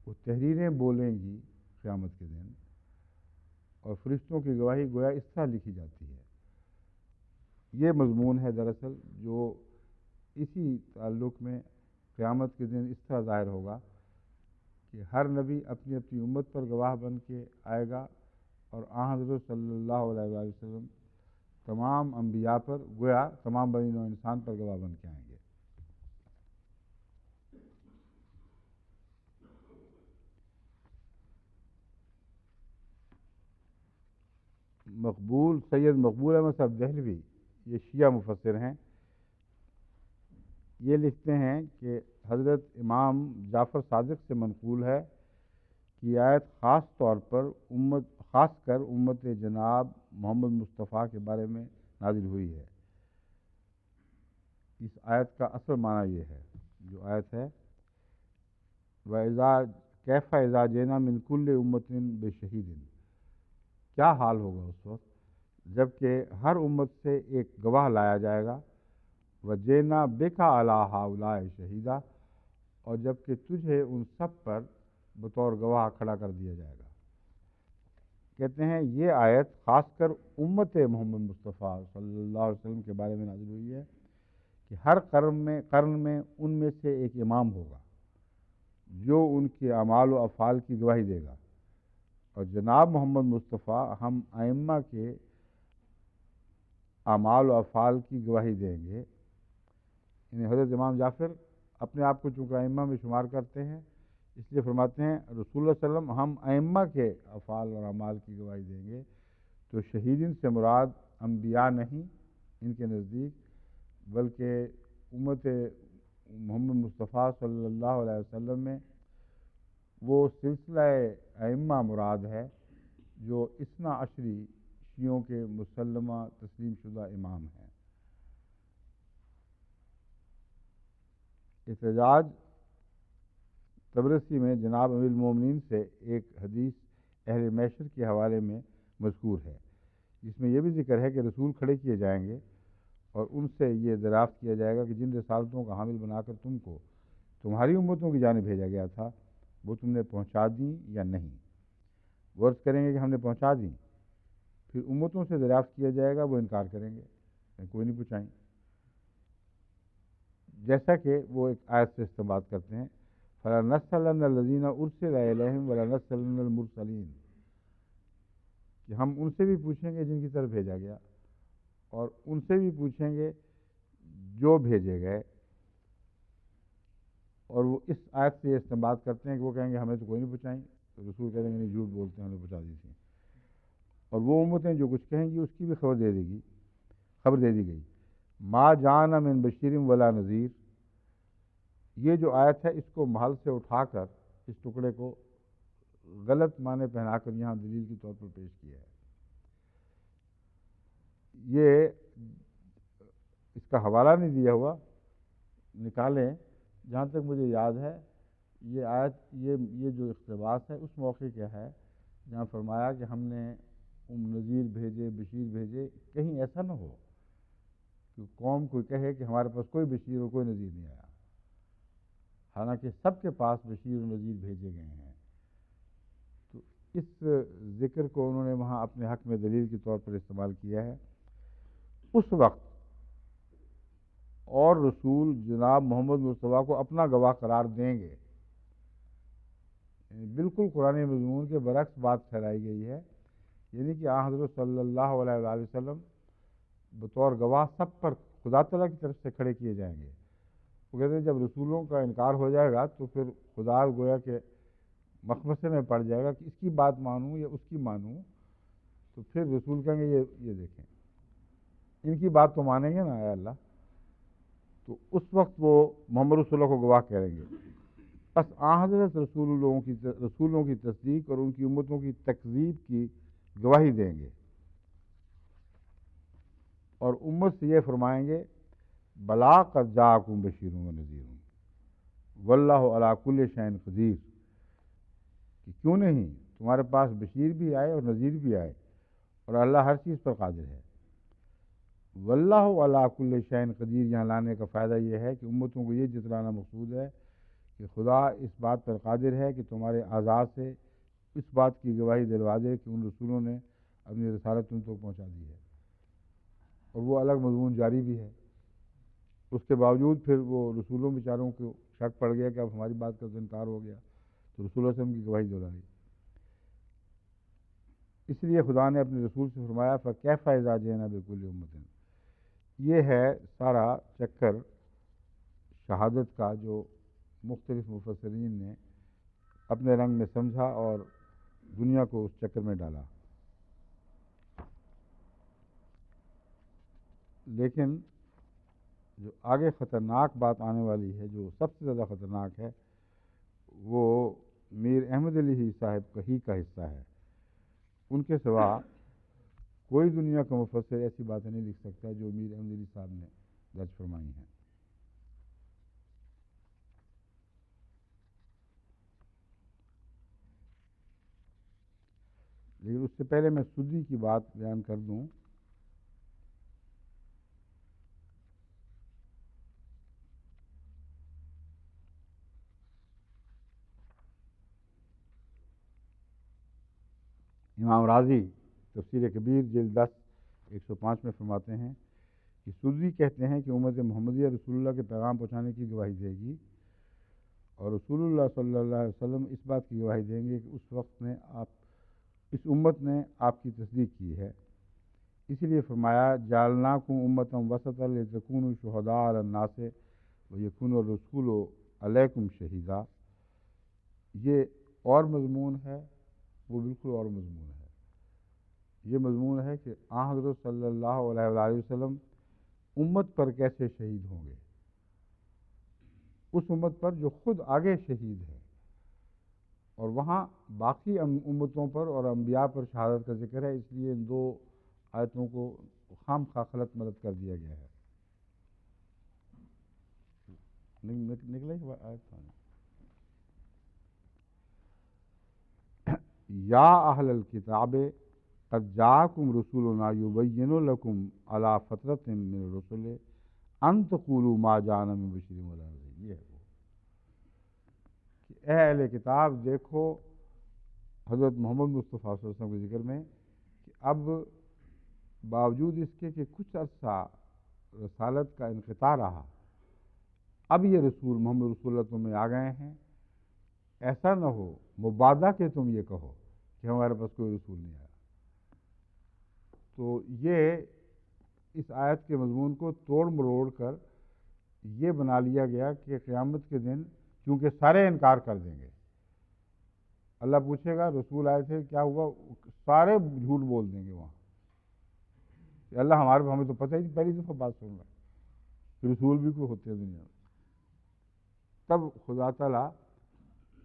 وہ تحریریں بولیں گی قیامت کے دن، اور فرشتوں کی گواہی گویا اس طرح لکھی جاتی ہے۔ یہ مضمون ہے دراصل جو اسی تعلق میں قیامت کے دن اس طرح ظاہر ہوگا کہ ہر نبی اپنی اپنی امت پر گواہ بن کے آئے گا، اور آن حضرت صلی اللہ علیہ وآلہ وسلم تمام انبیاء پر، گویا تمام بنی نوع انسان پر گواہ بن کے آئیں گے۔ مقبول سید مقبول احمد صاحب دہلوی، یہ شیعہ مفسر ہیں، یہ لکھتے ہیں کہ حضرت امام جعفر صادق سے منقول ہے کہ یہ آیت خاص کر امت جناب محمد مصطفیٰ کے بارے میں نازل ہوئی ہے۔ اس آیت کا اصل معنی یہ ہے، جو آیت ہے وَإِذَا كَيْفَ إِذَا جِئْنَا مِنْ كُلِّ أُمَّةٍ بِشَهِيدٍ، کیا حال ہوگا اس وقت جب کہ ہر امت سے ایک گواہ لایا جائے گا، وَجِئْنَا بِكَ عَلَىٰ هَٰؤُلَاءِ شَهِيدًا، اور جب کہ تجھے ان سب پر بطور گواہ کھڑا کر دیا جائے گا۔ کہتے ہیں یہ آیت خاص کر امت محمد مصطفیٰ صلی اللہ علیہ وسلم کے بارے میں نازل ہوئی ہے کہ ہر قرن میں ان میں سے ایک امام ہوگا جو ان کے اعمال و افعال کی گواہی دے گا، اور جناب محمد مصطفیٰ ہم ائمہ کے اعمال و افعال کی گواہی دیں گے۔ یعنی حضرت امام جعفر اپنے آپ کو چونکہ ائمہ میں شمار کرتے ہیں، اس لیے فرماتے ہیں رسول اللہ صلی اللہ علیہ وسلم ہم ائمہ کے افعال اور اعمال کی گواہی دیں گے۔ تو شہیدین سے مراد انبیاء نہیں ان کے نزدیک، بلکہ امت محمد مصطفیٰ صلی اللہ علیہ وسلم میں وہ سلسلہ ائمہ مراد ہے جو اثنا عشری شیعوں کے مسلمہ تسلیم شدہ امام ہیں۔ احتجاج طبرسی میں جناب امیر المومنین سے ایک حدیث اہل معشر کے حوالے میں مذکور ہے، جس میں یہ بھی ذکر ہے کہ رسول کھڑے کیے جائیں گے اور ان سے یہ دریافت کیا جائے گا کہ جن رسالتوں کا حامل بنا کر تم کو تمہاری امتوں کی جانب بھیجا گیا تھا وہ تم نے پہنچا دیں یا نہیں۔ وہ عرض کریں گے کہ ہم نے پہنچا دیں، پھر امتوں سے دریافت کیا جائے گا، وہ انکار کریں گے، کوئی نہیں پہنچائیں، جیسا کہ وہ ایک آیت سے استنباط کرتے ہیں فَلَنَسْأَلَنَّ الَّذِينَ أُرْسِلَ إِلَيْهِمْ وَلَنَسْأَلَنَّ الْمُرْسَلِينَ، کہ ہم ان سے بھی پوچھیں گے جن کی طرف بھیجا گیا، اور ان سے بھی پوچھیں گے جو بھیجے گئے۔ اور وہ اس آیت سے یہ استنباط کرتے ہیں کہ وہ کہیں گے ہمیں تو کوئی نہیں پہنچائیں، تو رسول کہیں گے نہیں، جھوٹ بولتے ہیں، ہم نے پہنچا دی تھی۔ اور وہ امتیں جو کچھ کہیں گی اس کی بھی خبر دے دی گئی۔ ما جانا من بشیر ولا نذیر، یہ جو آیت ہے اس کو محل سے اٹھا کر اس ٹکڑے کو غلط معنی پہنا کر یہاں دلیل کے طور پر پیش کیا ہے۔ یہ اس کا حوالہ نہیں دیا ہوا، نکالیں۔ جہاں تک مجھے یاد ہے یہ آیت یہ جو اقتباس ہے اس موقع کیا ہے جہاں فرمایا کہ ہم نے نذیر بھیجے، بشیر بھیجے، کہیں ایسا نہ ہو کہ قوم کوئی کہے کہ ہمارے پاس کوئی بشیر اور کوئی نذیر نہیں آیا، حالانکہ سب کے پاس بشیر و نذیر بھیجے گئے ہیں۔ تو اس ذکر کو انہوں نے وہاں اپنے حق میں دلیل کے طور پر استعمال کیا ہے۔ اس وقت اور رسول جناب محمد مصطفیٰ کو اپنا گواہ قرار دیں گے، یعنی بالکل قرآن مضمون کے برعکس بات ٹھہرائی گئی ہے، یعنی کہ حضرت صلی اللہ علیہ وآلہ وسلم بطور گواہ سب پر خدا تعالیٰ کی طرف سے کھڑے کیے جائیں گے۔ وہ کہتے ہیں جب رسولوں کا انکار ہو جائے گا تو پھر خدا گویا کہ مخمصے میں پڑ جائے گا کہ اس کی بات مانوں یا اس کی مانوں، تو پھر رسول کہیں گے یہ دیکھیں ان کی بات تو مانیں گے نا اے اللہ، تو اس وقت وہ محمد رسول اللہ کو گواہ کریں گے۔ بس حضرت رسولوں کی تصدیق اور ان کی امتوں کی تکذیب کی گواہی دیں گے، اور امت سے یہ فرمائیں گے بلا قد جاءکم بشیر و نذیر واللہ علی کل شیء قدیر، کہ کیوں نہیں تمہارے پاس بشیر بھی آئے اور نذیر بھی آئے، اور اللہ ہر چیز پر قادر ہے۔ واللہ علی کل شیء قدیر یہاں لانے کا فائدہ یہ ہے کہ امتوں کو یہ جتلانا مقصود ہے کہ خدا اس بات پر قادر ہے کہ تمہارے اعضاء سے اس بات کی گواہی دلوا دے کہ ان رسولوں نے اپنی رسالت تم تک پہنچا دی ہے، اور وہ الگ مضمون جاری بھی ہے۔ اس کے باوجود پھر وہ رسولوں بیچاروں کو شک پڑ گیا کہ اب ہماری بات کا تو انکار ہو گیا، تو رسول اللہ صلی اللہ علیہ وسلم کی گواہی دلائی۔ اس لیے خدا نے اپنے رسول سے فرمایا فَكَيْفَ إِذَا جِئْنَا بِكُلِّ أُمَّةٍ، یہ ہے سارا چکر شہادت کا جو مختلف مفسرین نے اپنے رنگ میں سمجھا اور دنیا کو اس چکر میں ڈالا۔ لیکن جو آگے خطرناک بات آنے والی ہے، جو سب سے زیادہ خطرناک ہے، وہ میر احمد علی صاحب کا حصہ ہے۔ ان کے سوا کوئی دنیا کا مفسر ایسی باتیں نہیں لکھ سکتا جو میر احمد علی صاحب نے درج فرمائی ہیں۔ لیکن اس سے پہلے میں سدی کی بات بیان کر دوں۔ امام راضی تفسیر کبیر جلد 10 105 میں فرماتے ہیں کہ سدی کہتے ہیں کہ امت محمدیہ رسول اللہ کے پیغام پہنچانے کی گواہی دے گی، اور رسول اللہ صلی اللہ علیہ وسلم اس بات کی گواہی دیں گے کہ اس امت نے آپ کی تصدیق کی ہے۔ اسی لیے فرمایا جعلناکم امۃ وسطا لتکونوا شہداء علی الناس ویکون الرسول علیکم شہیدا۔ یہ اور مضمون ہے، وہ بالکل اور مضمون ہے۔ یہ مضمون ہے کہ حضرت صلی اللہ علیہ وآلہ وسلم امت پر کیسے شہید ہوں گے، اس امت پر جو خود آگے شہید ہے، اور وہاں باقی امتوں پر اور انبیاء پر شہادت کا ذکر ہے، اس لیے ان دو آیتوں کو خام خواہ خلط ملط کر دیا گیا ہے۔ نکلے آیت یا اہل الکتاب قد جاءکم رسولنا یبین لکم علی فترۃ من الرسل ان تقولوا ما جاءنا من بشیر ولا نذیر۔ یہ ہے وہ کہ اے اہل کتاب، دیکھو حضرت محمد مصطفیٰ صلی اللہ علیہ وسلم کے ذکر میں کہ اب باوجود اس کے کہ کچھ عرصہ رسالت کا انقطاع رہا، اب یہ رسول محمد رسول اللہ تم میں آ گئے ہیں، ایسا نہ ہو مبادہ کہ تم یہ کہو کہ ہمارے پاس کوئی رسول نہیں آیا۔ تو یہ اس آیت کے مضمون کو توڑ مروڑ کر یہ بنا لیا گیا کہ قیامت کے دن چونکہ سارے انکار کر دیں گے، اللہ پوچھے گا رسول آئے تھے کیا ہوا، سارے جھوٹ بول دیں گے وہاں کہ اللہ ہمیں تو پتہ ہی نہیں، پہلی دفعہ بات سن رہا ہے، رسول بھی کوئی ہوتے ہیں دنیا میں۔ تب خدا تعالیٰ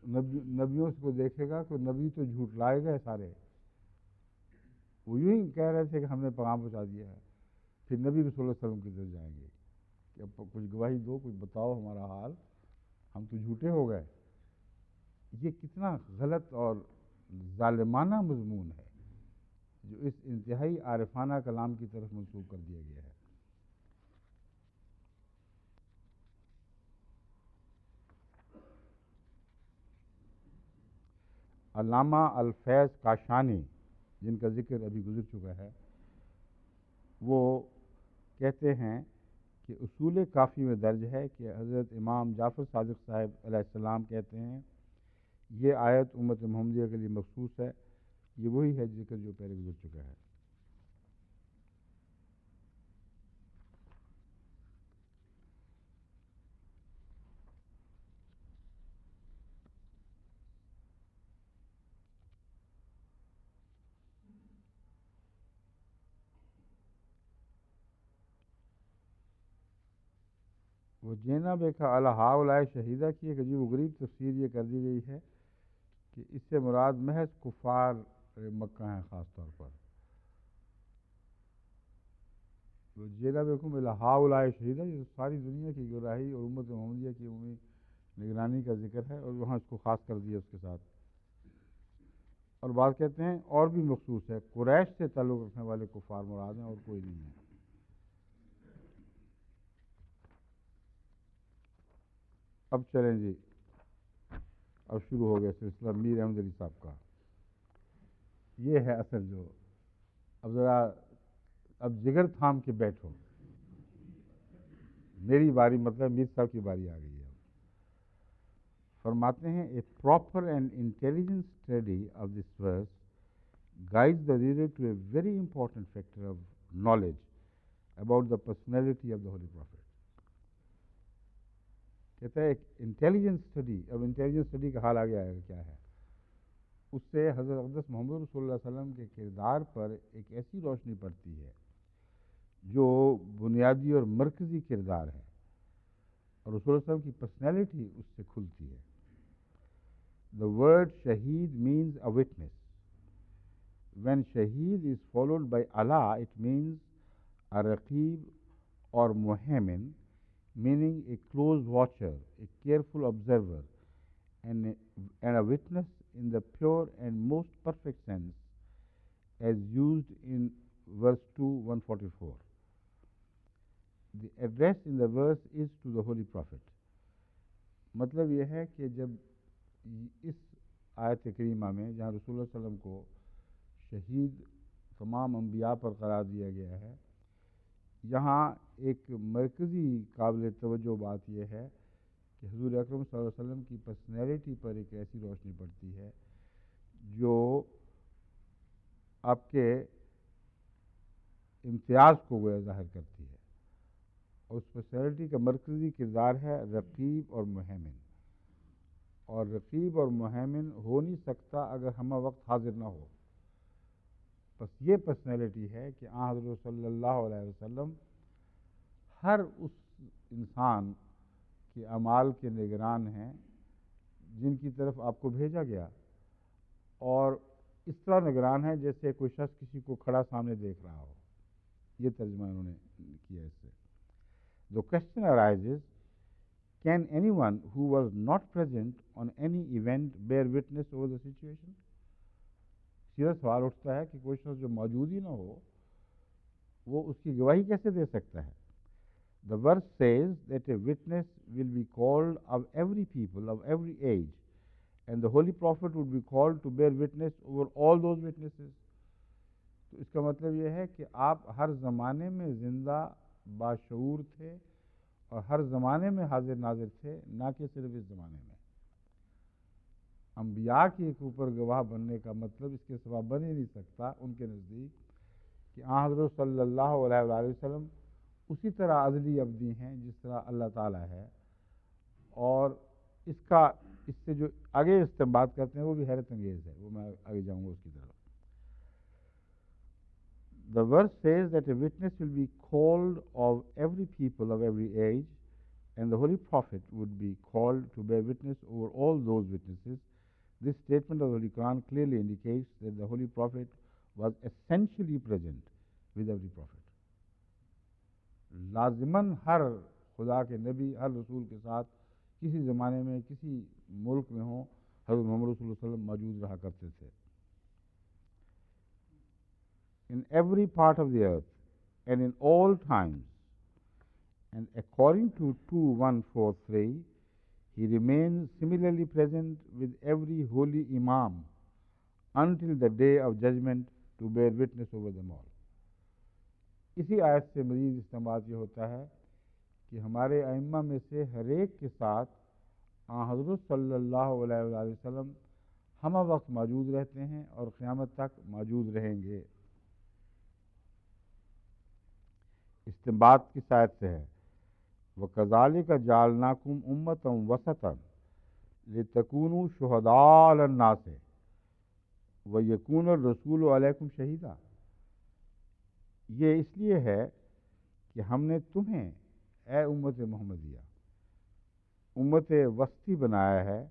نبیوں کو دیکھے گا کہ نبی تو جھوٹ لائے گئے سارے، وہ یوں ہی کہہ رہے تھے کہ ہم نے پیغام پہنچا دیا ہے۔ پھر نبی رسول اللہ علیہ وسلم کی طرف جائیں گے کہ اب کچھ گواہی دو، کچھ بتاؤ ہمارا حال، ہم تو جھوٹے ہو گئے۔ یہ کتنا غلط اور ظالمانہ مضمون ہے جو اس انتہائی عارفانہ کلام کی طرف منسوب کر دیا گیا ہے۔ علامہ الفیض کاشانی، جن کا ذکر ابھی گزر چکا ہے، وہ کہتے ہیں کہ اصول کافی میں درج ہے کہ حضرت امام جعفر صادق صاحب علیہ السلام کہتے ہیں یہ آیت امت محمدیہ کے لیے مخصوص ہے۔ یہ وہی ہے ذکر جو پہلے گزر چکا ہے۔ وہ جینا بیکھا الہا شہیدہ کی ایک عجیب و غریب تفسیر یہ کر دی گئی ہے کہ اس سے مراد محض کفار مکہ ہیں، خاص طور پر وہ جینا بیکم الہا شہیدہ، یہ ساری دنیا کی گمراہی اور امت محمدیہ کی عمومی نگرانی کا ذکر ہے، اور وہاں اس کو خاص کر دیا اس کے ساتھ۔ اور بعض کہتے ہیں اور بھی مخصوص ہے، قریش سے تعلق رکھنے والے کفار مراد ہیں اور کوئی نہیں ہے۔ اب چلیں جی، اب شروع ہو گیا سلسلہ میر احمد علی صاحب کا۔ یہ ہے اصل جو، اب ذرا اب جگر تھام کے بیٹھو، میری باری، مطلب میر صاحب کی باری آ گئی ہے۔ فرماتے ہیں a proper and intelligent study of this verse guides the reader to a very important factor of knowledge about the personality of the Holy Prophet۔ کہتا ہے ایک انٹیلیجنٹ اسٹڈی، اب انٹیلیجنٹ اسٹڈی کا حال آگے آئے گا کیا ہے، اس سے حضرت اقدس محمد رسول اللہ علیہ وسلم کے کردار پر ایک ایسی روشنی پڑتی ہے جو بنیادی اور مرکزی کردار ہے، اور رسول اللہ صلی اللہ علیہ وسلم کی پرسنالٹی اس سے کھلتی ہے. The word shaheed means a witness. When shaheed is followed by Allah, it means a raqib or muhaimin, meaning a close watcher, a careful observer, and a witness in the pure and most perfect sense, as used in verse 2, 144. The address in the verse is to the Holy Prophet. مطلب یہ ہے کہ جب اس آیت کریمہ میں جہاں رسول اللہ صلی اللہ علیہ وسلم کو شہید تمام انبیاء پر قرار دیا گیا ہے، یہاں ایک مرکزی قابل توجہ بات یہ ہے کہ حضور اکرم صلی اللہ علیہ وسلم کی پرسنالٹی پر ایک ایسی روشنی پڑتی ہے جو آپ کے امتیاز کو گویا ظاہر کرتی ہے. اور اس پرسنالٹی کا مرکزی کردار ہے رقیب اور مہیمن. اور رقیب اور مہیمن ہو نہیں سکتا اگر ہمہ وقت حاضر نہ ہو. بس یہ پرسنالٹی ہے کہ حضرت صلی اللہ علیہ وسلم ہر اس انسان کے اعمال کے نگران ہیں جن کی طرف آپ کو بھیجا گیا، اور اس طرح نگران ہے جیسے کوئی شخص کسی کو کھڑا سامنے دیکھ رہا ہو. یہ ترجمہ انہوں نے کیا اس سے. The question arises, can anyone who was not present on any event bear witness over the situation? سیدھا سوال اٹھتا ہے کہ کوئی شخص جو موجود ہی نہ ہو وہ اس کی گواہی کیسے دے سکتا ہے؟ The verse says that a witness will be called of every people, of every age, and the Holy Prophet would be called to bear witness over all those witnesses. تو اس کا مطلب یہ ہے کہ آپ ہر زمانے میں زندہ باشعور تھے اور ہر زمانے میں حاضر ناظر تھے، نہ کہ صرف اس زمانے میں. انبیاء کے ایک اوپر گواہ بننے کا مطلب اس کے سوا بن ہی نہیں سکتا ان کے نزدیک کہ حضرت صلی اللہ علیہ وآلہ وسلم اسی طرح ازلی ابدی ہیں جس طرح اللہ تعالیٰ ہے. اور اس سے جو آگے استنباط کرتے ہیں وہ بھی حیرت انگیز ہے، وہ میں آگے جاؤں گا اس کی طرف. The verse says that a witness will be called of every people, of every age, and the Holy Prophet would be called to bear witness over all those witnesses. This statement of the Holy Quran clearly indicates that the Holy Prophet was essentially present with every prophet. لازماً ہر خدا کے نبی، ہر رسول کے ساتھ کسی زمانے میں کسی ملک میں ہوں، حضرت محمد رسول اللہ صلی اللہ علیہ وسلم موجود رہا کرتے تھے. In every part of the earth and in all times, and according to 2:143, he remains similarly present with every holy imam until the day of judgment to bear witness over them all. اسی آیت سے مزید استنباط یہ ہوتا ہے کہ ہمارے ائمہ میں سے ہر ایک کے ساتھ حضرت صلی اللہ علیہ وآلہ وسلم ہمہ وقت موجود رہتے ہیں اور قیامت تک موجود رہیں گے. استنباط کس آیت سے ہے؟ وَكَذَلِكَ جَعَلْنَاكُمْ أُمَّةً وَسَطًا لِتَكُونُوا شُهَدَاءَ عَلَى النَّاسِ وَيَكُونَ الرَّسُولُ عَلَيْكُمْ شَهِيدًا. یہ اس لیے ہے کہ ہم نے تمہیں اے امت محمدیہ امت وسطی بنایا ہے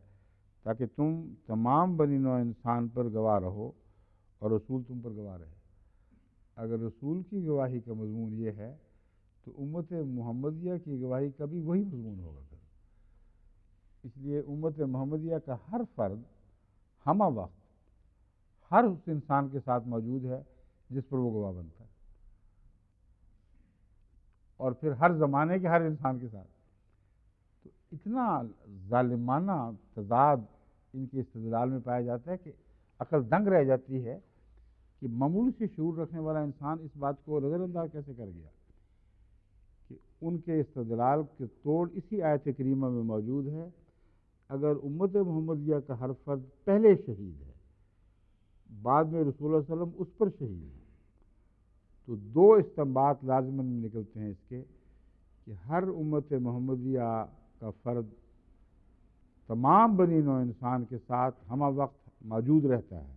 تاکہ تم تمام بنی نوع انسان پر گواہ رہو اور رسول تم پر گواہ رہے. اگر رسول کی گواہی کا مضمون یہ ہے تو امت محمدیہ کی گواہی کا بھی وہی مضمون ہوگا. اس لیے امت محمدیہ کا ہر فرد ہمہ وقت ہر اس انسان کے ساتھ موجود ہے جس پر وہ گواہ بنتا ہے، اور پھر ہر زمانے کے ہر انسان کے ساتھ. تو اتنا ظالمانہ تضاد ان کے استدلال میں پایا جاتا ہے کہ عقل دنگ رہ جاتی ہے کہ معمول سے شعور رکھنے والا انسان اس بات کو نظر انداز کیسے کر گیا کہ ان کے استدلال کے توڑ اسی آیت کریمہ میں موجود ہے. اگر امت محمدیہ کا ہر فرد پہلے شہید ہے، بعد میں رسول اللہ صلی اللہ علیہ وسلم اس پر شہید ہے، تو دو استنباط لازماً نکلتے ہیں اس کے کہ ہر امت محمدیہ کا فرد تمام بنی نوع انسان کے ساتھ ہمہ وقت موجود رہتا ہے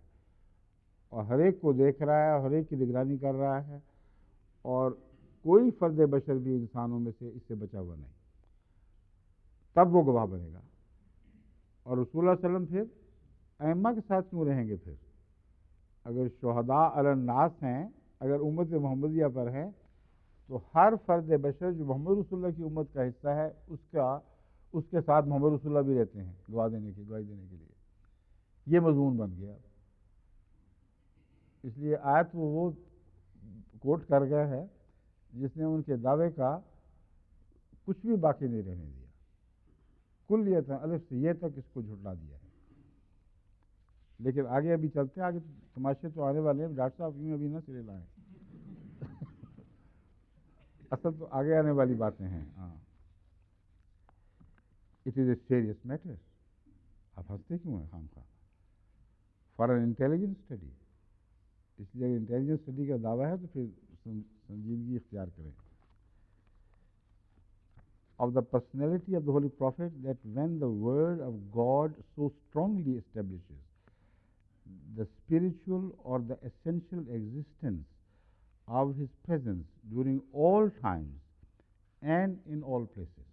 اور ہر ایک کو دیکھ رہا ہے، ہر ایک کی نگرانی کر رہا ہے، اور کوئی فرد بشر بھی انسانوں میں سے اس سے بچا ہوا نہیں، تب وہ گواہ بنے گا۔ اور رسول اللہ صلی اللہ علیہ وسلم پھر ائمہ کے ساتھ کیوں رہیں گے؟ پھر اگر شہداء علی الناس ہیں، اگر امت محمدیہ پر ہیں، تو ہر فرد بشر جو محمد رسول اللہ کی امت کا حصہ ہے، اس کے ساتھ محمد رسول اللہ بھی رہتے ہیں گواہی دینے کے لیے۔ یہ مضمون بن گیا۔ اس لیے آیت وہ کوٹ کر گیا ہے جس نے ان کے دعوے کا کچھ بھی باقی نہیں رہنے دیا، کلیت الف سے یہ تک اس کو جھٹلا دیا ہے۔ لیکن آگے ابھی چلتے ہیں، آگے تماشے تو آنے والے ہیں، ڈاکٹر صاحب یوں ابھی نہ سرے لائیں اصل تو آگے آنے والی باتیں ہیں۔ ہاں، it is a serious matter. آپ ہنستے کیوں ہیں خام خواہ؟ فار این انٹیلیجنٹ اسٹڈی، اس لیے اگر انٹیلیجنٹ اسٹڈی کا دعویٰ ہے تو پھر سنجیدگی اختیار کریں۔ Of the personality of the Holy Prophet, that when the word of God so strongly establishes the spiritual or the essential existence of his presence during all times and in all places.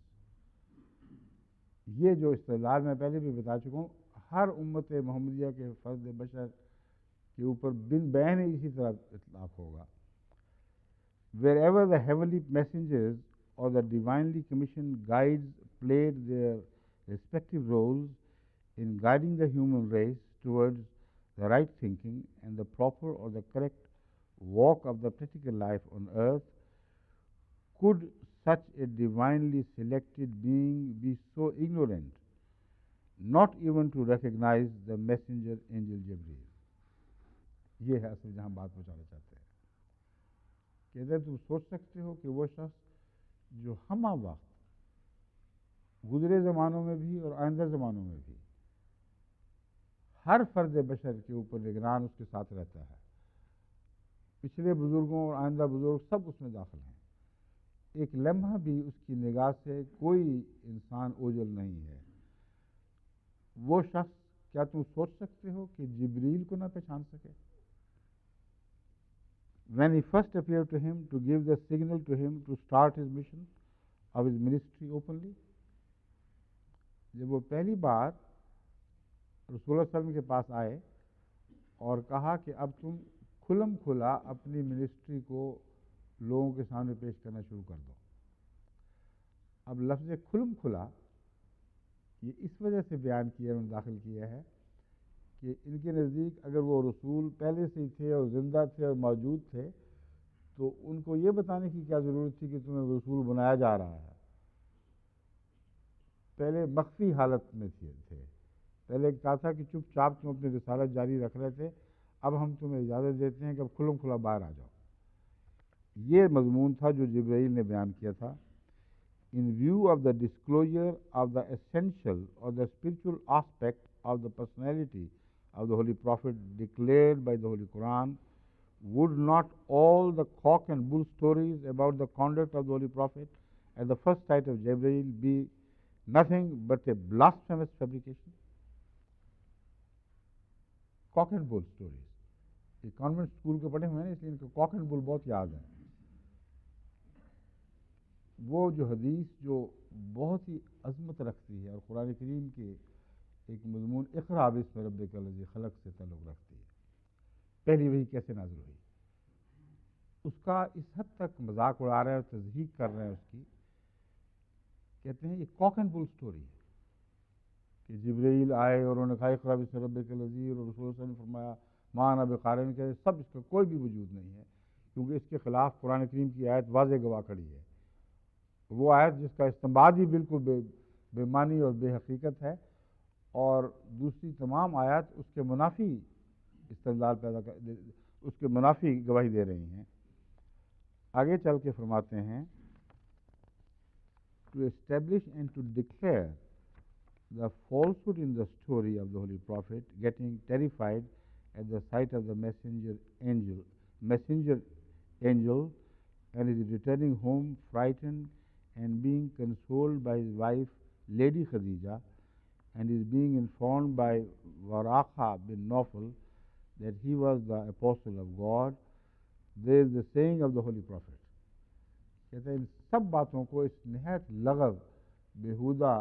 یہ جو استدلال میں پہلے بھی بتا چکا ہوں، ہر امت محمدیہ کے فرد بشر کے اوپر بن بین اسی طرح اطلاق ہوگا۔ Wherever the heavenly messengers or the divinely commissioned guides played their respective roles in guiding the human race towards the right thinking and the proper or the correct walk of the practical life on earth, could such a divinely selected being be so ignorant, not even to recognize the messenger angel Jibreel? یہ ہے اصل جہاں بات پہنچانا چاہتے ہیں کہ اگر تم سوچ سکتے ہو کہ وہ شخص جو ہمہ وقت گزرے زمانوں میں بھی اور آئندہ زمانوں میں بھی ہر فرد بشر کے اوپر نگران اس کے ساتھ رہتا ہے، پچھلے بزرگوں اور آئندہ بزرگ سب اس میں داخل ہیں، ایک لمحہ بھی اس کی نگاہ سے کوئی انسان اوجھل نہیں ہے، وہ شخص کیا تم سوچ سکتے ہو کہ جبریل کو نہ پہچان سکے؟ When he first appeared to him to give the signal to him to start his mission of his ministry openly, جب وہ پہلی بار رسول اللہ صلی اللہ علیہ وسلم کے پاس آئے اور کہا کہ اب تم کھلم کھلا اپنی منسٹری کو لوگوں کے سامنے پیش کرنا شروع کر دو۔ اب لفظ کھلم کھلا یہ اس وجہ سے بیان کیا، انہوں نے داخل کیا ہے کہ ان کے نزدیک اگر وہ رسول پہلے سے ہی تھے اور زندہ تھے اور موجود تھے تو ان کو یہ بتانے کی کیا ضرورت تھی کہ تمہیں رسول بنایا جا رہا ہے؟ پہلے مخفی حالت میں تھے، پہلے کہا تھا کہ چپ چاپ تم اپنی رسالت جاری رکھ رہے تھے، اب ہم تمہیں اجازت دیتے ہیں کہ اب کھلم کھلا باہر آ جاؤ۔ یہ مضمون تھا جو جبرائیل نے بیان کیا تھا۔ In view of the disclosure of the essential or the spiritual aspect of the personality of the Holy Prophet declared by the Holy Quran, would not all the cock and bull stories about the conduct of the Holy Prophet at the first sight of Jibreel be nothing but a blasphemous fabrication? Cock and bull stories. یہ کانوینٹ اسکول کے پڑھے ہوئے ہیں اس لیے ان کو کاک اینڈ بل بہت یاد ہیں۔ وہ جو حدیث جو بہت ہی عظمت رکھتی ہے اور قرآن کریم کے ایک مضمون اقرأ باسم ربک الذی خلق سے تعلق رکھتی ہے، پہلی وحی کیسے نازل ہوئی، اس کا اس حد تک مذاق اڑا رہے ہیں اور تضحیق کر رہے ہیں اس کی، کہتے ہیں یہ کاک اینڈ بل سٹوری ہے کہ جبرائیل آئے اور انہوں نے کہا اقرأ باسم ربک الذی، اور رسول اللہ صلی اللہ علیہ وسلم نے فرمایا ما انا بقارئ، کہ سب اس کا کوئی بھی وجود نہیں ہے، کیونکہ اس کے خلاف قرآن کریم کی آیت واضح گواہ کھڑی ہے، وہ آیت جس کا استنباط ہی بالکل بے معنی اور بے حقیقت ہے، اور دوسری تمام آیات اس کے منافی استدلال اس کے منافی گواہی دے رہی ہیں۔ آگے چل کے فرماتے ہیں to establish and to declare the falsehood in the story of the Holy Prophet getting terrified at the sight of the messenger angel and is returning home frightened and being consoled by his wife Lady Khadija, and is being informed by Waraqah bin Nawfal that he was the apostle of God. There is the saying of the Holy Prophet کہتے ہیں ان سب باتوں کو، اس نہایت لغو بیہودہ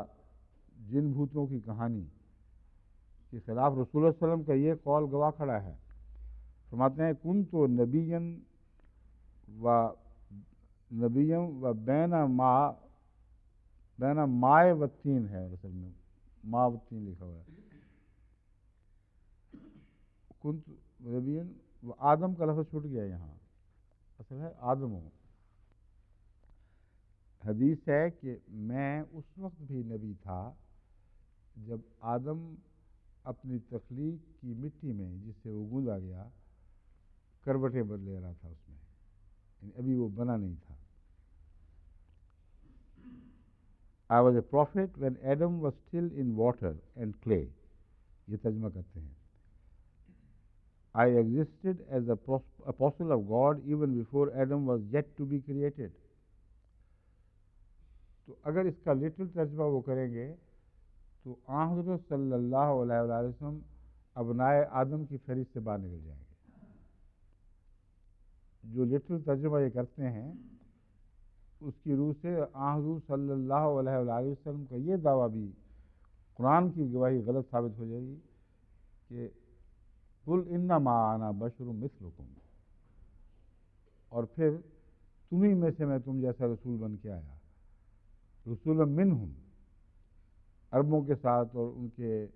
جن بھوتوں کی کہانی کے خلاف رسول اللہ صلی اللہ علیہ وسلم کا یہ قول گواہ کھڑا ہے. فرماتے ہیں کنت نبیم و بین مائے و تین ہے، اصل میں ما و تین لکھا ہوا ہے. کنت نبین و آدم کا لفظ چھوٹ گیا یہاں، اصل ہے آدم ہوں. حدیث ہے کہ میں اس وقت بھی نبی تھا جب آدم اپنی تخلیق کی مٹی میں جس سے وہ گوندا گیا کروٹیں بدلے رہا تھا، اس میں یعنی ابھی وہ بنا نہیں تھا. I was a prophet when Adam was still in water and clay. یہ ترجمہ کرتے ہیں. I existed as the apostle of God even before Adam was yet to be created. تو اگر اس کا لٹرل ترجمہ وہ کریں گے تو حضرت صلی اللہ علیہ وآلہ وسلم ابنائے آدم کی فہرست سے باہر نکل جائیں گے. جو لٹرل ترجمہ یہ کرتے ہیں اس کی روح سے حضور صلی اللہ علیہ وآلہ وسلم کا یہ دعویٰ بھی قرآن کی گواہی غلط ثابت ہو جائے گی کہ قل انما انا بشر مثلکم، اور پھر تمہیں میں سے میں تم جیسا رسول بن کے آیا. رسول منہم، عربوں کے ساتھ اور ان کے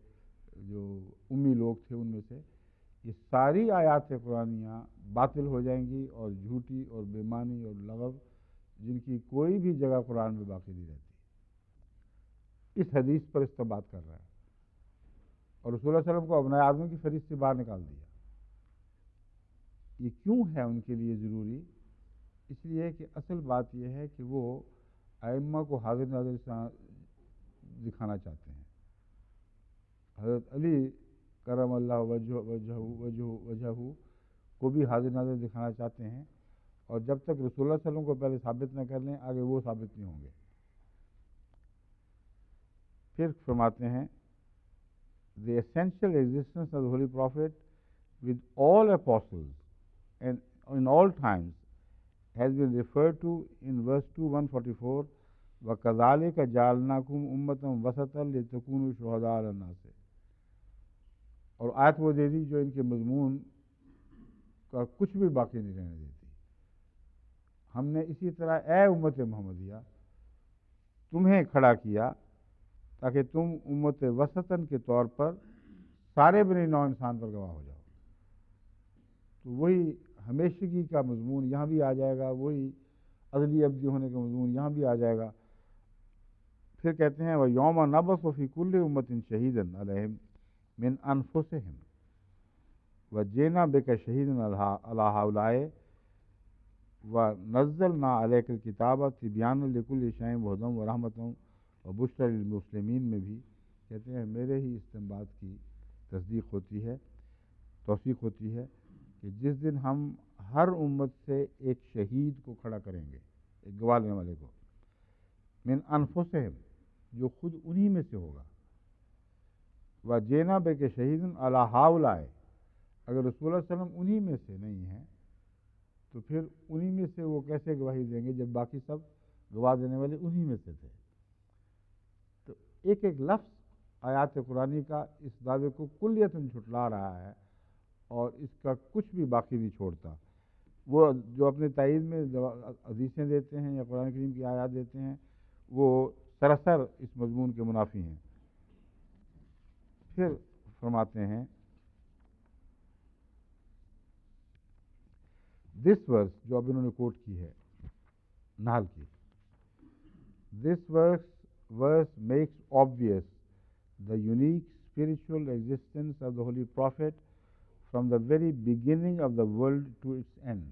جو امی لوگ تھے ان میں سے یہ ساری آیات قرآنیاں باطل ہو جائیں گی اور جھوٹی اور بے معنی اور لغو، جن کی کوئی بھی جگہ قرآن میں باقی نہیں رہتی. اس حدیث پر استنباط کر رہا ہے اور رسول اللہ صلی اللہ علیہ وسلم کو ابنائے آدم کی فہرست سے باہر نکال دیا. یہ کیوں ہے ان کے لیے ضروری؟ اس لیے کہ اصل بات یہ ہے کہ وہ ائمہ کو حاضر ناظر دکھانا چاہتے ہیں. حضرت علی کرم اللہ وجہ کو بھی حاضر ناظر دکھانا چاہتے ہیں، اور جب تک رسول اللہ صلی اللہ علیہ وسلم کو پہلے ثابت نہ کر لیں آگے وہ ثابت نہیں ہوں گے. پھر فرماتے ہیں the essential existence of the Holy Prophet with all apostles and in all times has been referred to in verse 2 144 وَكَذَلِكَ جَعَلْنَاكُمْ أُمَّةً وَسَطًا لِتَكُونُوا شُهَدَاءَ عَلَى النَّاسِ. اور آیت وہ دے دی جو ان کے مضمون کا کچھ بھی باقی نہیں رہنے دیتی. ہم نے اسی طرح اے امت محمدیہ تمہیں کھڑا کیا تاکہ تم امت وسطاً کے طور پر سارے بنی نوع انسان پر گواہ ہو جاؤ. تو وہی ہمیشگی کا مضمون یہاں بھی آ جائے گا، وہی ازلی ابدی ہونے کا مضمون یہاں بھی آ جائے گا. پھر کہتے ہیں وَيَوْمَ نَبْعَثُ فِي كُلِّ أُمَّةٍ شَهِيدًا عَلَيْهِمْ مِنْ أَنفُسِهِمْ وَجِئْنَا بِكَ شَهِيدًا عَلَى هَؤُلَاءِ وَنَزَّلْنَا عَلَيْكَ الْكِتَابَ تِبْيَانًا لِكُلِّ شَيْءٍ وَهُدًى وَرَحْمَةً وَبُشْرًى لِلْمُسْلِمِينَ میں بھی کہتے ہیں میرے ہی استنباط کی تصدیق ہوتی ہے، توثیق ہوتی ہے کہ جس دن ہم ہر امت سے ایک شہید کو کھڑا کریں گے، ایک گواہ لینے والے کو، من انفسہم جو خود انہی میں سے ہوگا، وَجِئْنَا بِكَ شَهِيدًا عَلَى هَؤُلَاءِ اگر رسول اللہ صلی اللہ علیہ وسلم انہی میں سے نہیں ہیں تو پھر انہی میں سے وہ کیسے گواہی دیں گے جب باقی سب گواہ دینے والے انہی میں سے تھے. تو ایک ایک لفظ آیات قرآنی کا اس دعوے کو کلیتاً جھٹلا رہا ہے اور اس کا کچھ بھی باقی نہیں چھوڑتا. وہ جو اپنے تائید میں حدیثیں دیتے ہیں یا قرآن کریم کی آیات دیتے ہیں وہ سراسر اس مضمون کے منافی ہیں. پھر فرماتے ہیں دس ورس جو اب انہوں نے کوٹ کی ہے نحل کی، دس verse makes obvious the unique spiritual existence of the Holy Prophet from the very beginning of the world to its end.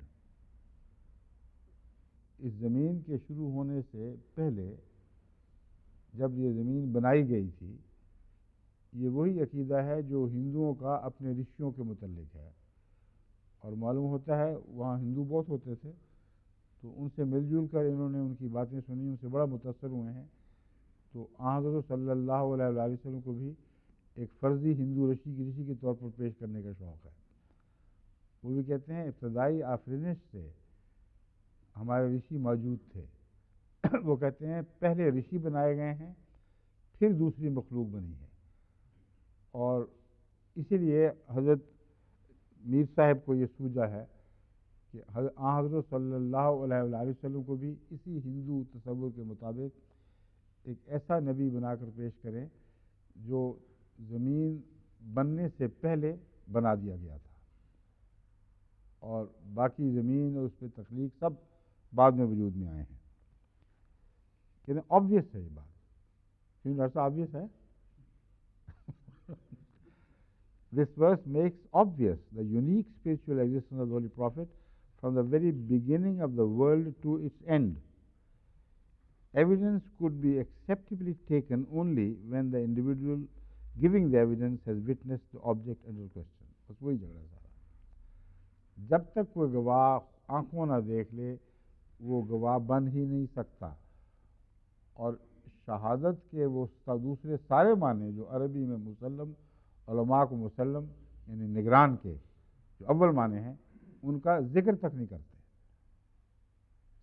اس زمین کے شروع ہونے سے پہلے جب یہ زمین بنائی گئی تھی، یہ وہی عقیدہ ہے جو ہندوؤں کا اپنے رشیوں کے متعلق ہے. اور معلوم ہوتا ہے وہاں ہندو بہت ہوتے تھے تو ان سے مل جل کر انہوں نے ان کی باتیں سنی، ان سے بڑا متاثر ہوئے ہیں. تو حضرت صلی اللہ علیہ وآلہ وسلم کو بھی ایک فرضی ہندو رشی کے طور پر پیش کرنے کا شوق ہے. وہ بھی کہتے ہیں ابتدائی آفرینش سے ہمارے رشی موجود تھے. وہ کہتے ہیں پہلے رشی بنائے گئے ہیں پھر دوسری مخلوق بنی ہے. اور اسی لیے حضرت میر صاحب کو یہ سوجا ہے کہ حضرت صلی اللہ علیہ وآلہ وسلم کو بھی اسی ہندو تصور کے مطابق ایک ایسا نبی بنا کر پیش کریں جو زمین بننے سے پہلے بنا دیا گیا تھا اور باقی زمین اور اس پہ تخلیق سب بعد میں وجود میں آئے ہیں. کہتے ہیں آبویس ہے یہ بات. کیوں ڈاکٹر صاحب آبویس ہے؟ This verse makes obvious the unique spiritual existence of the Holy Prophet from the very beginning of the world to its end. Evidence could be acceptably taken only when the individual giving the evidence has witnessed the object under question. بس وہی جھگڑا سارا. جب تک کوئی گواہ آنکھوں نہ دیکھ لے وہ گواہ بن ہی نہیں سکتا. اور شہادت کے وہ دوسرے سارے معنی جو عربی میں مسلم علماء کو مسلم یعنی نگران کے جو اول معنی ہیں ان کا ذکر تک نہیں کرتے.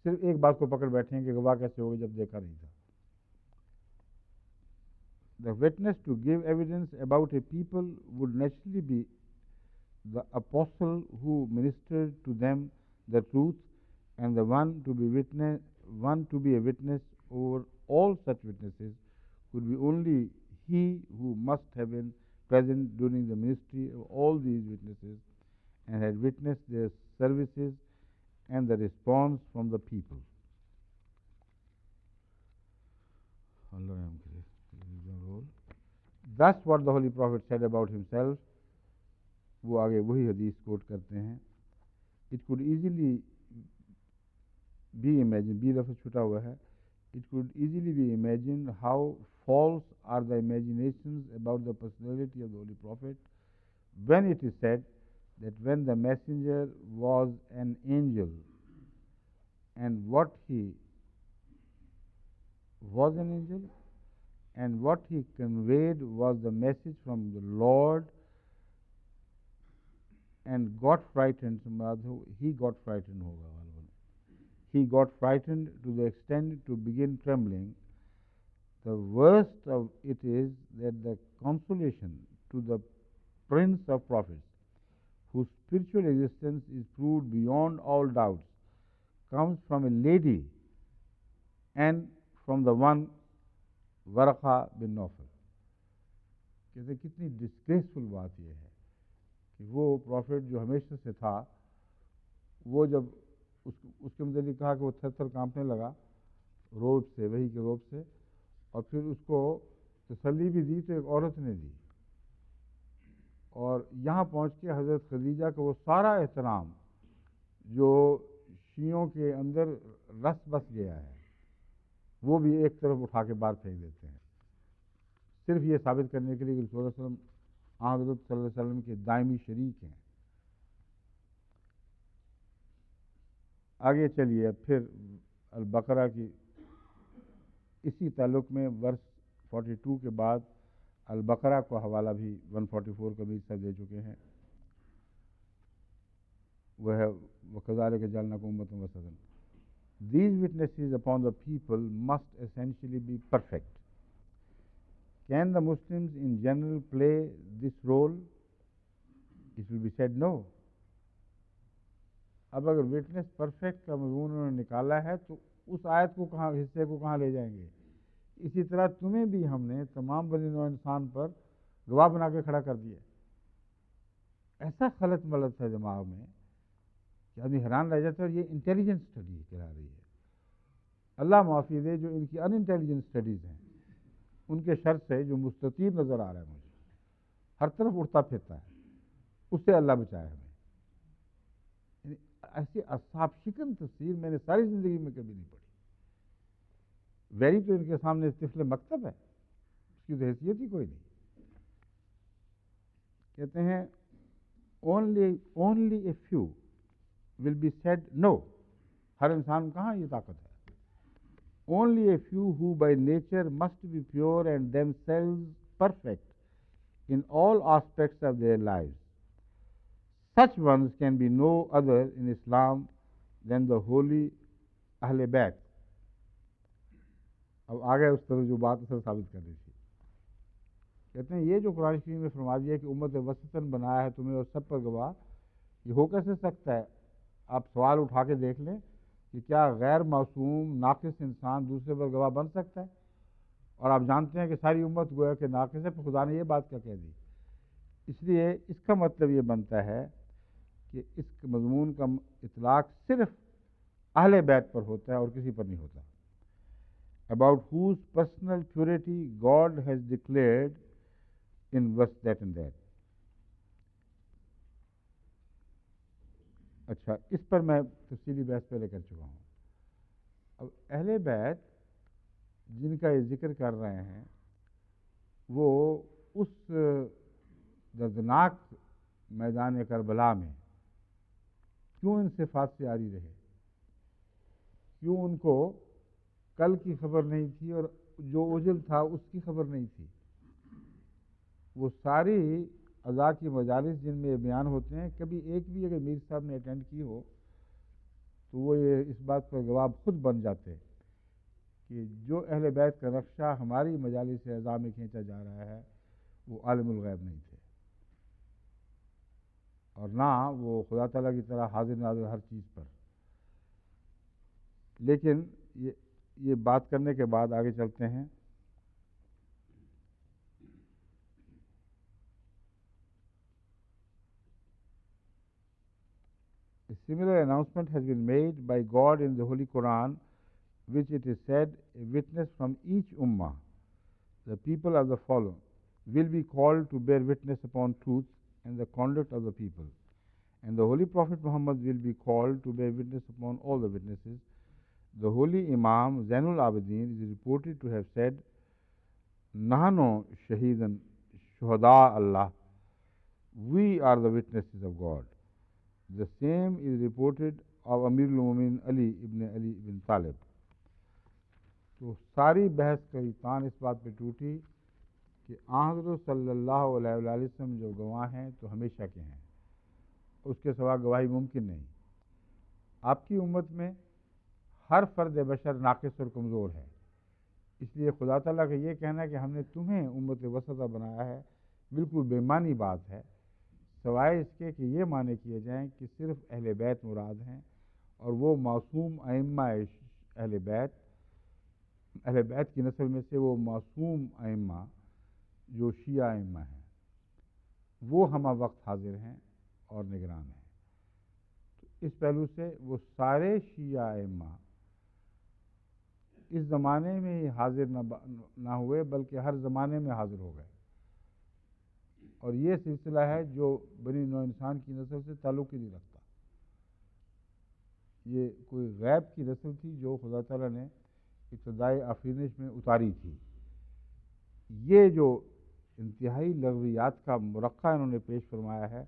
صرف ایک بات کو پکڑ بیٹھے ہیں کہ گواہ کیسے ہوگا جب دیکھا نہیں تھا. The witness to give evidence about a people would naturally be the apostle who ministered to them the truth, and the one to be a witness over all such witnesses could be only he who must have been present during the ministry of all these witnesses and had witnessed their services and the response from the people. Thus what the Holy Prophet said about himself, وہ آگے وہی حدیث کوٹ کرتے ہیں. It could easily be imagined, بھی لفظ چھٹا ہوا ہے. It could easily be imagined how false are the imaginations about the personality of the Holy Prophet when it is said that when the messenger was an angel and what he was an angel and what he conveyed was the message from the Lord and got frightened, he got frightened ہوگا. He got frightened to the extent to begin trembling. The worst of it is that the consolation to the Prince of Prophets, whose spiritual existence is proved beyond all doubts, comes from a lady and from the one Warqa bin Nawfal. کہتے کتنی ڈسگریسفل بات یہ ہے کہ وہ پروفٹ جو ہمیشہ سے تھا وہ جب اس کے متعلق کہا کہ وہ تھر تھر کانپنے لگا روب سے, وہی کے روب سے, اور پھر اس کو تسلی بھی دی تو ایک عورت نے دی. اور یہاں پہنچ کے حضرت خدیجہ کو وہ سارا احترام جو شیعوں کے اندر رس بس گیا ہے وہ بھی ایک طرف اٹھا کے باہر پھینک دیتے ہیں, صرف یہ ثابت کرنے کے لیے کہ رسول اللہ علیہ وسلم حضرت صلی اللہ علیہ وسلم کے دائمی شریک ہیں. آگے چلیے اب پھر البقرہ کی اسی تعلق میں ورس 42 کے بعد البقرہ کو حوالہ بھی 144 کا بھی حصہ دے چکے ہیں. وہ ہے وَكَذَلِكَ جَعَلْنَاكُمْ أُمَّةً وَسَطًا. These witnesses upon the people must essentially be perfect. Can the Muslims in general play this role? It will be said no. اب اگر وٹنس پرفیکٹ کا مضمون انہوں نے نکالا ہے تو اس آیت کو کہاں, حصے کو کہاں لے جائیں گے؟ اسی طرح تمہیں بھی ہم نے تمام بنی نوع انسان پر گواہ بنا کے کھڑا کر دیا. ایسا خلط ملط ہے دماغ میں کہ آدمی حیران رہ جاتا ہے. اور یہ انٹیلیجنٹ اسٹڈی کرا رہی ہے. اللہ معافی دے جو ان کی ان انٹیلیجنٹ اسٹڈیز ہیں ان کے شر سے جو مستطیل نظر آ رہا ہے مجھے, ہر طرف اڑتا پھرتا ہے, اس سے اللہ بچائے ہمیں. یعنی ایسی اصحاب شکن تفسیر میں نے ساری زندگی میں کبھی نہیں پڑھی. ویری تو ان کے سامنے طفل مکتب ہے, اس کی تو حیثیت ہی کوئی نہیں. کہتے ہیں only a few will be said no. ہر انسان کہاں یہ طاقت ہے. Only a few who by nature must be pure and themselves perfect in all aspects of their lives. Such ones can be no other in Islam than the holy اہل بیت. اب آگے اس طرح جو بات اثر ثابت کر رہی تھی. کہتے ہیں یہ جو قرآن شریف میں فرما دیا کہ امت وسطاً بنایا ہے تمہیں اور سب پر گواہ، یہ ہو کیسے سکتا ہے؟ آپ سوال اٹھا کے دیکھ لیں کہ کیا غیر معصوم ناقص انسان دوسرے پر گواہ بن سکتا ہے؟ اور آپ جانتے ہیں کہ ساری امت گویا کہ ناقص ہے، پھر خدا نے یہ بات کیا کہہ دی؟ اس لیے اس کا مطلب یہ بنتا ہے کہ اس مضمون کا اطلاق صرف اہل بیت پر ہوتا ہے اور کسی پر نہیں ہوتا. About whose personal purity God has declared in verse that and that. اچھا، اس پر میں تفصیلی بحث پہلے کر چکا ہوں. اب اہل بیت جن کا یہ ذکر کر رہے ہیں وہ اس دردناک میدان کربلا میں کیوں ان صفات سے عاری رہے؟ کیوں ان کو کل کی خبر نہیں تھی اور جو اجل تھا اس کی خبر نہیں تھی؟ وہ ساری عزا کی مجالس جن میں یہ بیان ہوتے ہیں، کبھی ایک بھی اگر میر صاحب نے اٹینڈ کی ہو تو وہ یہ اس بات پر گواہ خود بن جاتے کہ جو اہل بیت کا نقشہ ہماری مجالس عزا میں کھینچا جا رہا ہے وہ عالم الغیب نہیں تھے، اور نہ وہ خدا تعالیٰ کی طرح حاضر ناظر ہر چیز پر. لیکن یہ بات کرنے کے بعد آگے چلتے ہیں. A similar announcement has been made by God in the Holy Quran, which it is said, a witness from each ummah, the people of the following, will be called to bear witness upon truth and the conduct of the people. And the Holy Prophet Muhammad will be called to bear witness upon all the witnesses. The Holy Imam Zainul Abidin is reported to have said, Nahnu shahidan shuhada Allah, we are the witnesses of God. The same is reported of Amir al-Mu'minin Ali ibn Talib. تو ساری بحث کا تان اس بات پہ ٹوٹی کہ حضرت صلی اللہ علیہ وآلہ وسلم جو گواہ ہیں تو ہمیشہ کے ہیں، اس کے سوا گواہی ممکن نہیں. آپ کی امت میں ہر فرد بشر ناقص اور کمزور ہے، اس لیے خدا تعالیٰ کا یہ کہنا ہے کہ ہم نے تمہیں امت وسطہ بنایا ہے بالکل بے معنی بات ہے، سوائے اس کے کہ یہ معنی کیے جائیں کہ صرف اہل بیت مراد ہیں، اور وہ معصوم ائمہ اہل بیت کی نسل میں سے وہ معصوم ائمہ جو شیعہ ائمہ ہیں وہ ہمہ وقت حاضر ہیں اور نگران ہیں. تو اس پہلو سے وہ سارے شیعہ ائمہ اس زمانے میں ہی حاضر نہ ہوئے بلکہ ہر زمانے میں حاضر ہو گئے، اور یہ سلسلہ ہے جو بنی نوع انسان کی نسل سے تعلق ہی نہیں رکھتا. یہ کوئی غیب کی نسل تھی جو خدا تعالیٰ نے ابتدائی آفرینش میں اتاری تھی. یہ جو انتہائی لغویات کا مرقع انہوں نے پیش فرمایا ہے،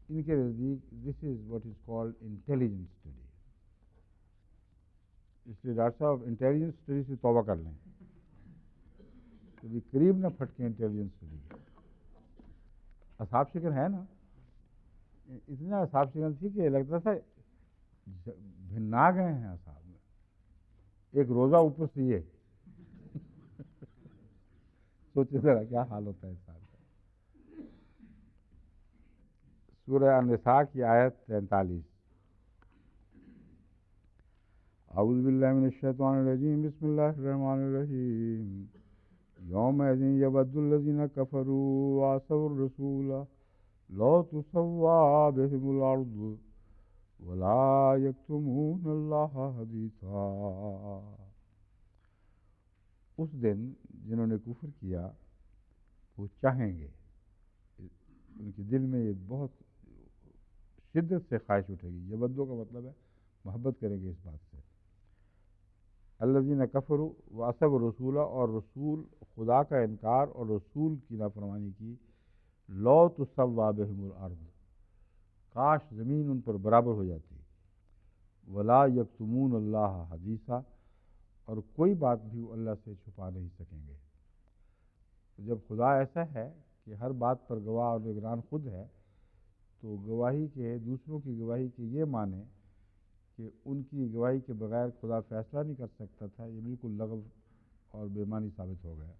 ان کے نزدیک this is what is called intelligence study. اس لیے ڈاکٹر صاحب انٹیلیجنس اسٹڈی سے توبہ کر لیں، کبھی قریب نہ پھٹکیں انٹیلیجنس اسٹڈی کے. اصحاب شکن ہے نا، اتنا اصحاب شکن تھی کہ لگتا تھا بھنا گئے ہیں اصحاب میں. ایک روزہ اوپر سے یہ سوچے ذرا کیا حال ہوتا ہے انسان کا. سورہ النساء کی آیت 43. اعوذ باللہ من الشیطان الرجیم، بسم اللہ الرحمن الرحیم. یومئذ یود الذین کفروا وعصوا الرسول لا تسوی بہم الارض ولا یکتمون اللہ حدیثا. اس دن جنہوں نے کفر کیا وہ چاہیں گے، ان کے دل میں یہ بہت شدت سے خواہش اٹھے گی. یودو کا مطلب ہے محبت کریں گے اس بات سے. الذین کفروا وعصوا الرسول، اور رسول خدا کا انکار اور رسول کی نافرمانی کی. لا تسوی بہم الارض، کاش زمین ان پر برابر ہو جاتی. ولا یکتمون اللہ حدیثا، اور کوئی بات بھی وہ اللہ سے چھپا نہیں سکیں گے. جب خدا ایسا ہے کہ ہر بات پر گواہ اور نگران خود ہے، تو گواہی کے دوسروں کی گواہی کے یہ معنی کہ ان کی گواہی کے بغیر خدا فیصلہ نہیں کر سکتا تھا، یہ بالکل لغو اور بے معنی ثابت ہو گیا۔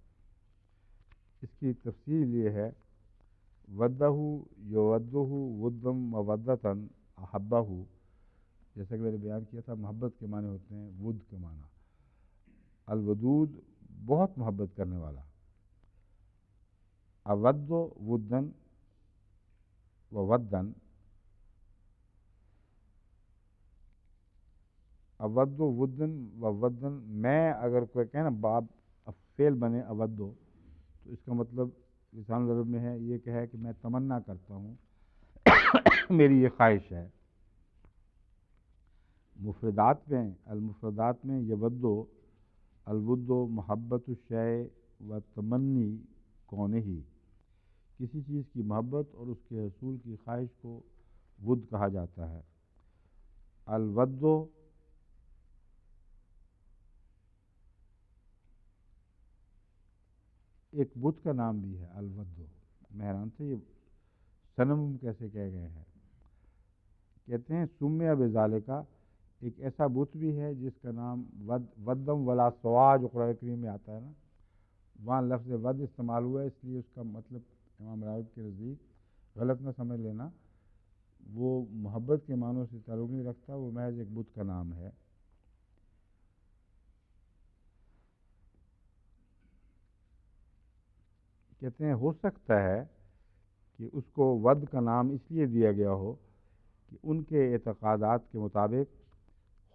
اس کی تفصیل یہ ہے، ودہ یودہ ودم مودتاً احبہ، جیسا کہ میں نے بیان کیا تھا محبت کے معنی ہوتے ہیں ود کے معنی، الودود بہت محبت کرنے والا، اود ودن وودن، اود ودن وودن، میں اگر کوئی کہے نا باب فعل بنے اودو، تو اس کا مطلب لسان العرب میں ہے یہ کہ ہے کہ میں تمنا کرتا ہوں، میری یہ خواہش ہے۔ مفردات میں المفردات میں یودو الودو محبت الشیء و تمنی کونہ، کسی چیز کی محبت اور اس کے حصول کی خواہش کو ود کہا جاتا ہے۔ الودو ایک بت کا نام بھی ہے، الودو، میں حیران تھا یہ صنم کیسے کہہ گئے ہیں۔ کہتے ہیں سمیہ بذالکا، ایک ایسا بت بھی ہے جس کا نام ودم ولا سوا، جو قرآن کریم میں آتا ہے نا، وہاں لفظ ود استعمال ہوا ہے، اس لیے اس کا مطلب امام راغب کے نزدیک غلط نہ سمجھ لینا، وہ محبت کے معنوں سے تعلق نہیں رکھتا، وہ محض ایک بت کا نام ہے۔ کہتے ہیں ہو سکتا ہے کہ اس کو ود کا نام اس لیے دیا گیا ہو کہ ان کے اعتقادات کے مطابق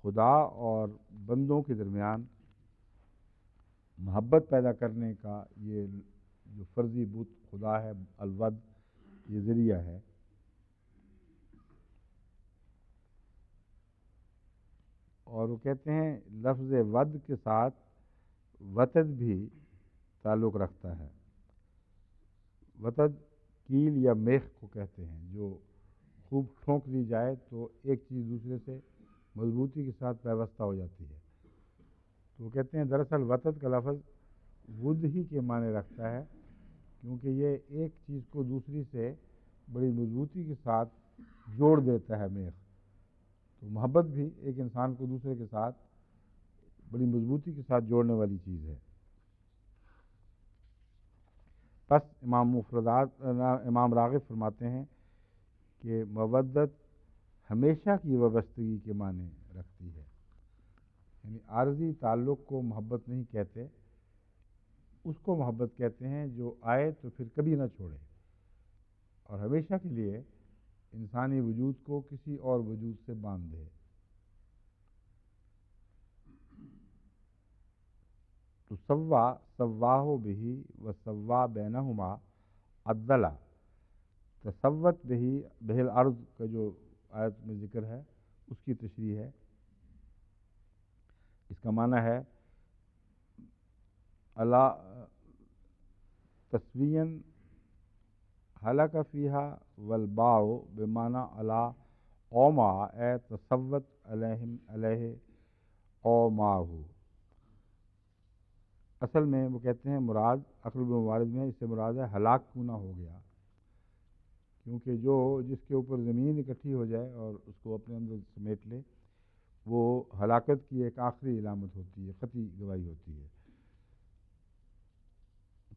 خدا اور بندوں کے درمیان محبت پیدا کرنے کا یہ جو فرضی بت خدا ہے الود، یہ ذریعہ ہے۔ اور وہ کہتے ہیں لفظ ود کے ساتھ وطد بھی تعلق رکھتا ہے۔ وطد کیل یا میخ کو کہتے ہیں، جو خوب ٹھونک دی جائے تو ایک چیز دوسرے سے مضبوطی کے ساتھ پیوستہ ہو جاتی ہے۔ تو وہ کہتے ہیں دراصل وطد کا لفظ ود ہی کے معنی رکھتا ہے، کیونکہ یہ ایک چیز کو دوسری سے بڑی مضبوطی کے ساتھ جوڑ دیتا ہے میخ۔ تو محبت بھی ایک انسان کو دوسرے کے ساتھ بڑی مضبوطی کے ساتھ جوڑنے والی چیز ہے۔ بس امام راغب فرماتے ہیں کہ مودت ہمیشہ کی وابستگی کے معنی رکھتی ہے، یعنی عارضی تعلق کو محبت نہیں کہتے، اس کو محبت کہتے ہیں جو آئے تو پھر کبھی نہ چھوڑے اور ہمیشہ کے لیے انسانی وجود کو کسی اور وجود سے باندھ دے۔ تو سواہ بہی و سوا بینہما عدلا، تصوت بہی بہل ارض کا جو آیت میں ذکر ہے اس کی تشریح ہے۔ اس کا معنی ہے الا تسوین حلق فیہا والباء بمعنی الا اوما، اے تصوت علیہم علیہ اوماہو۔ اصل میں وہ کہتے ہیں مراد اقرب موارد میں اس سے مراد ہے ہلاک کیوں نہ ہو گیا، کیونکہ جس کے اوپر زمین اکٹھی ہو جائے اور اس کو اپنے اندر سمیٹ لے، وہ ہلاکت کی ایک آخری علامت ہوتی ہے، قطعی گواہی ہوتی ہے۔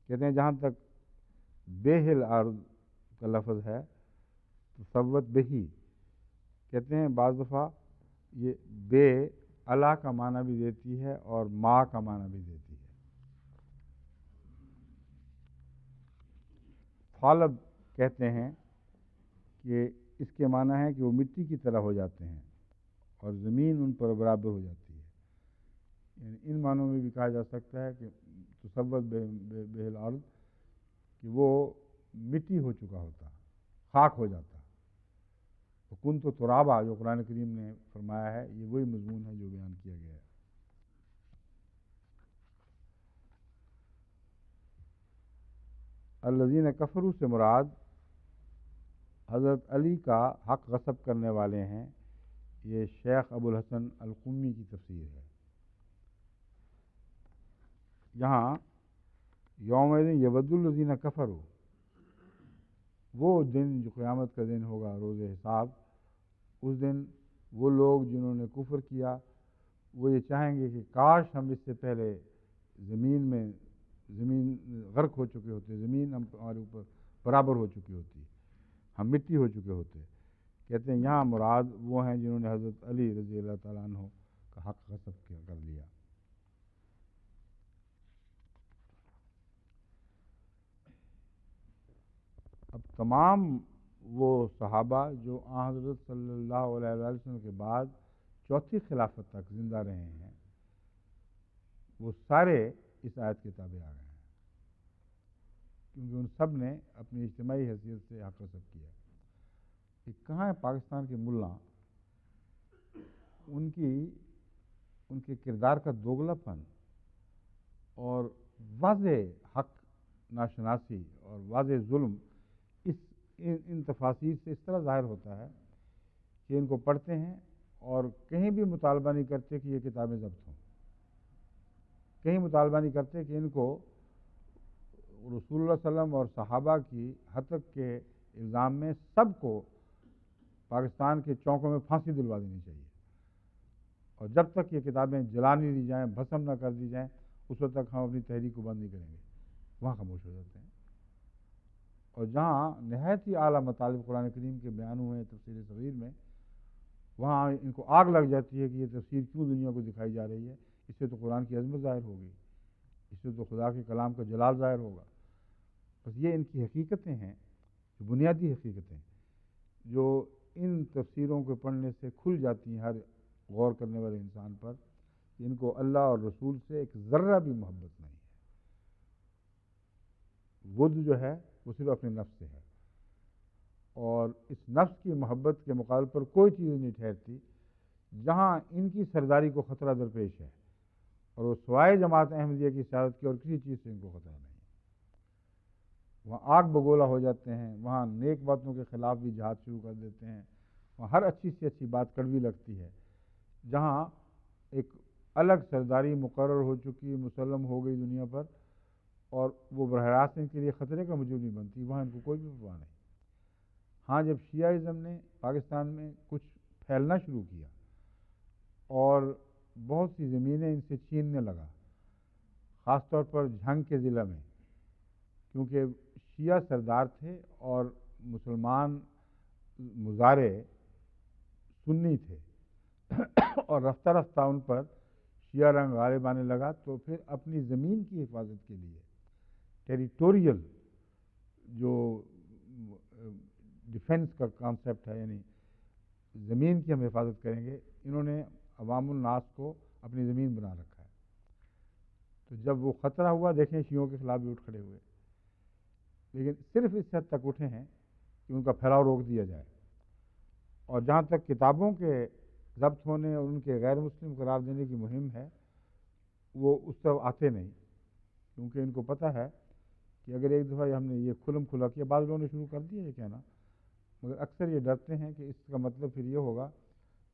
کہتے ہیں جہاں تک بہل ارض کا لفظ ہے تو صوت بہی، کہتے ہیں بعض دفعہ یہ بے اللہ کا معنی بھی دیتی ہے اور ماں کا معنی بھی دیتی ہے۔ فالب کہتے ہیں کہ اس کے معنی ہے کہ وہ مٹی کی طرح ہو جاتے ہیں اور زمین ان پر برابر ہو جاتی ہے، یعنی ان معنوں میں بھی کہا جا سکتا ہے کہ تصوت بہل ارض کہ وہ مٹی ہو چکا ہوتا، خاک ہو جاتا۔ کن تو ترابا جو قرآن کریم نے فرمایا ہے، یہ وہی مضمون ہے جو بیان کیا گیا ہے۔ الذین کفروا سے مراد حضرت علی کا حق غصب کرنے والے ہیں، یہ شیخ ابو الحسن القمی کی تفسیر ہے۔ یہاں یومئذ یود الذین کفروا، وہ دن جو قیامت کا دن ہوگا، روز حساب، اس دن وہ لوگ جنہوں نے کفر کیا وہ یہ چاہیں گے کہ کاش ہم اس سے پہلے زمین غرق ہو چکے ہوتے، زمین ہمارے اوپر برابر ہو چکی ہوتی، ہم مٹی ہو چکے ہوتے۔ کہتے ہیں یہاں مراد وہ ہیں جنہوں نے حضرت علی رضی اللہ تعالیٰ عنہ کا حق غصب کر لیا۔ اب تمام وہ صحابہ جو حضرت صلی اللہ علیہ وسلم کے بعد چوتھی خلافت تک زندہ رہے ہیں، وہ سارے اس آیت کے تابع آ گئے ہیں، کیونکہ ان سب نے اپنی اجتماعی حیثیت سے حق غصب کیا۔ کہ کہاں ہے پاکستان کے ملا، ان کے کردار کا دوگلا پن اور واضح حق ناشناسی اور واضح ظلم ان تفاصیر سے اس طرح ظاہر ہوتا ہے کہ ان کو پڑھتے ہیں اور کہیں بھی مطالبہ نہیں کرتے کہ یہ کتابیں ضبط ہوں، کہیں مطالبہ نہیں کرتے کہ ان کو رسول اللہ صلی اللہ علیہ وسلم اور صحابہ کی ہتک کے الزام میں سب کو پاکستان کے چوکوں میں پھانسی دلوا دینی چاہیے، اور جب تک یہ کتابیں جلا نہیں دی جائیں، بھسم نہ کر دی جائیں، اس وقت تک ہم اپنی تحریک کو بند نہیں کریں گے۔ وہاں خاموش ہو جاتے ہیں۔ اور جہاں نہایت ہی اعلیٰ مطالب قرآن کریم کے بیان ہوئے ہیں تفسیر صغیر میں، وہاں ان کو آگ لگ جاتی ہے کہ یہ تفسیر کیوں دنیا کو دکھائی جا رہی ہے، اس سے تو قرآن کی عظمت ظاہر ہوگی، اس سے تو خدا کے کلام کا جلال ظاہر ہوگا۔ بس یہ ان کی حقیقتیں ہیں، جو بنیادی حقیقتیں جو ان تفسیروں کو پڑھنے سے کھل جاتی ہیں ہر غور کرنے والے انسان پر، کہ ان کو اللہ اور رسول سے ایک ذرہ بھی محبت نہیں ہے۔ ود جو ہے وہ صرف اپنے نفس سے ہے، اور اس نفس کی محبت کے مقابل پر کوئی چیز نہیں ٹھہرتی جہاں ان کی سرداری کو خطرہ درپیش ہے، اور وہ سوائے جماعت احمدیہ کی سیادت کی اور کسی چیز سے ان کو خطرہ نہیں۔ وہاں آگ بگولا ہو جاتے ہیں، وہاں نیک باتوں کے خلاف بھی جہاد شروع کر دیتے ہیں، وہاں ہر اچھی سے اچھی بات کڑوی لگتی ہے۔ جہاں ایک الگ سرداری مقرر ہو چکی، مسلم ہو گئی دنیا پر، اور وہ براہ راست ان کے لیے خطرے کا موجب نہیں بنتی، وہاں ان کو کوئی بھی پرواہ نہیں۔ ہاں، جب شیعہ نے پاکستان میں کچھ پھیلنا شروع کیا اور بہت سی زمینیں ان سے چھیننے لگا، خاص طور پر جھنگ کے ضلع میں، کیونکہ شیعہ سردار تھے اور مسلمان مزارع سنی تھے، اور رفتہ رفتہ ان پر شیعہ رنگ غالب آنے لگا، تو پھر اپنی زمین کی حفاظت کے لیے ٹیریٹوریل جو ڈیفنس کا کانسیپٹ ہے، یعنی زمین کی ہم حفاظت کریں گے، انہوں نے عوام الناس کو اپنی زمین بنا رکھا ہے۔ تو جب وہ خطرہ ہوا، دیکھیں شیعوں کے خلاف بھی اٹھ کھڑے ہوئے، لیکن صرف اس حد تک اٹھے ہیں کہ ان کا پھیلاؤ روک دیا جائے، اور جہاں تک کتابوں کے ضبط ہونے اور ان کے غیر مسلم قرار دینے کی مہم ہے، وہ اس طرف آتے نہیں، کیونکہ ان کو پتہ ہے کہ اگر ایک دفعہ ہم نے یہ کھلم کھلا کیا، بعض لوگوں نے شروع کر دیا یہ کہنا، مگر اکثر یہ ڈرتے ہیں کہ اس کا مطلب پھر یہ ہوگا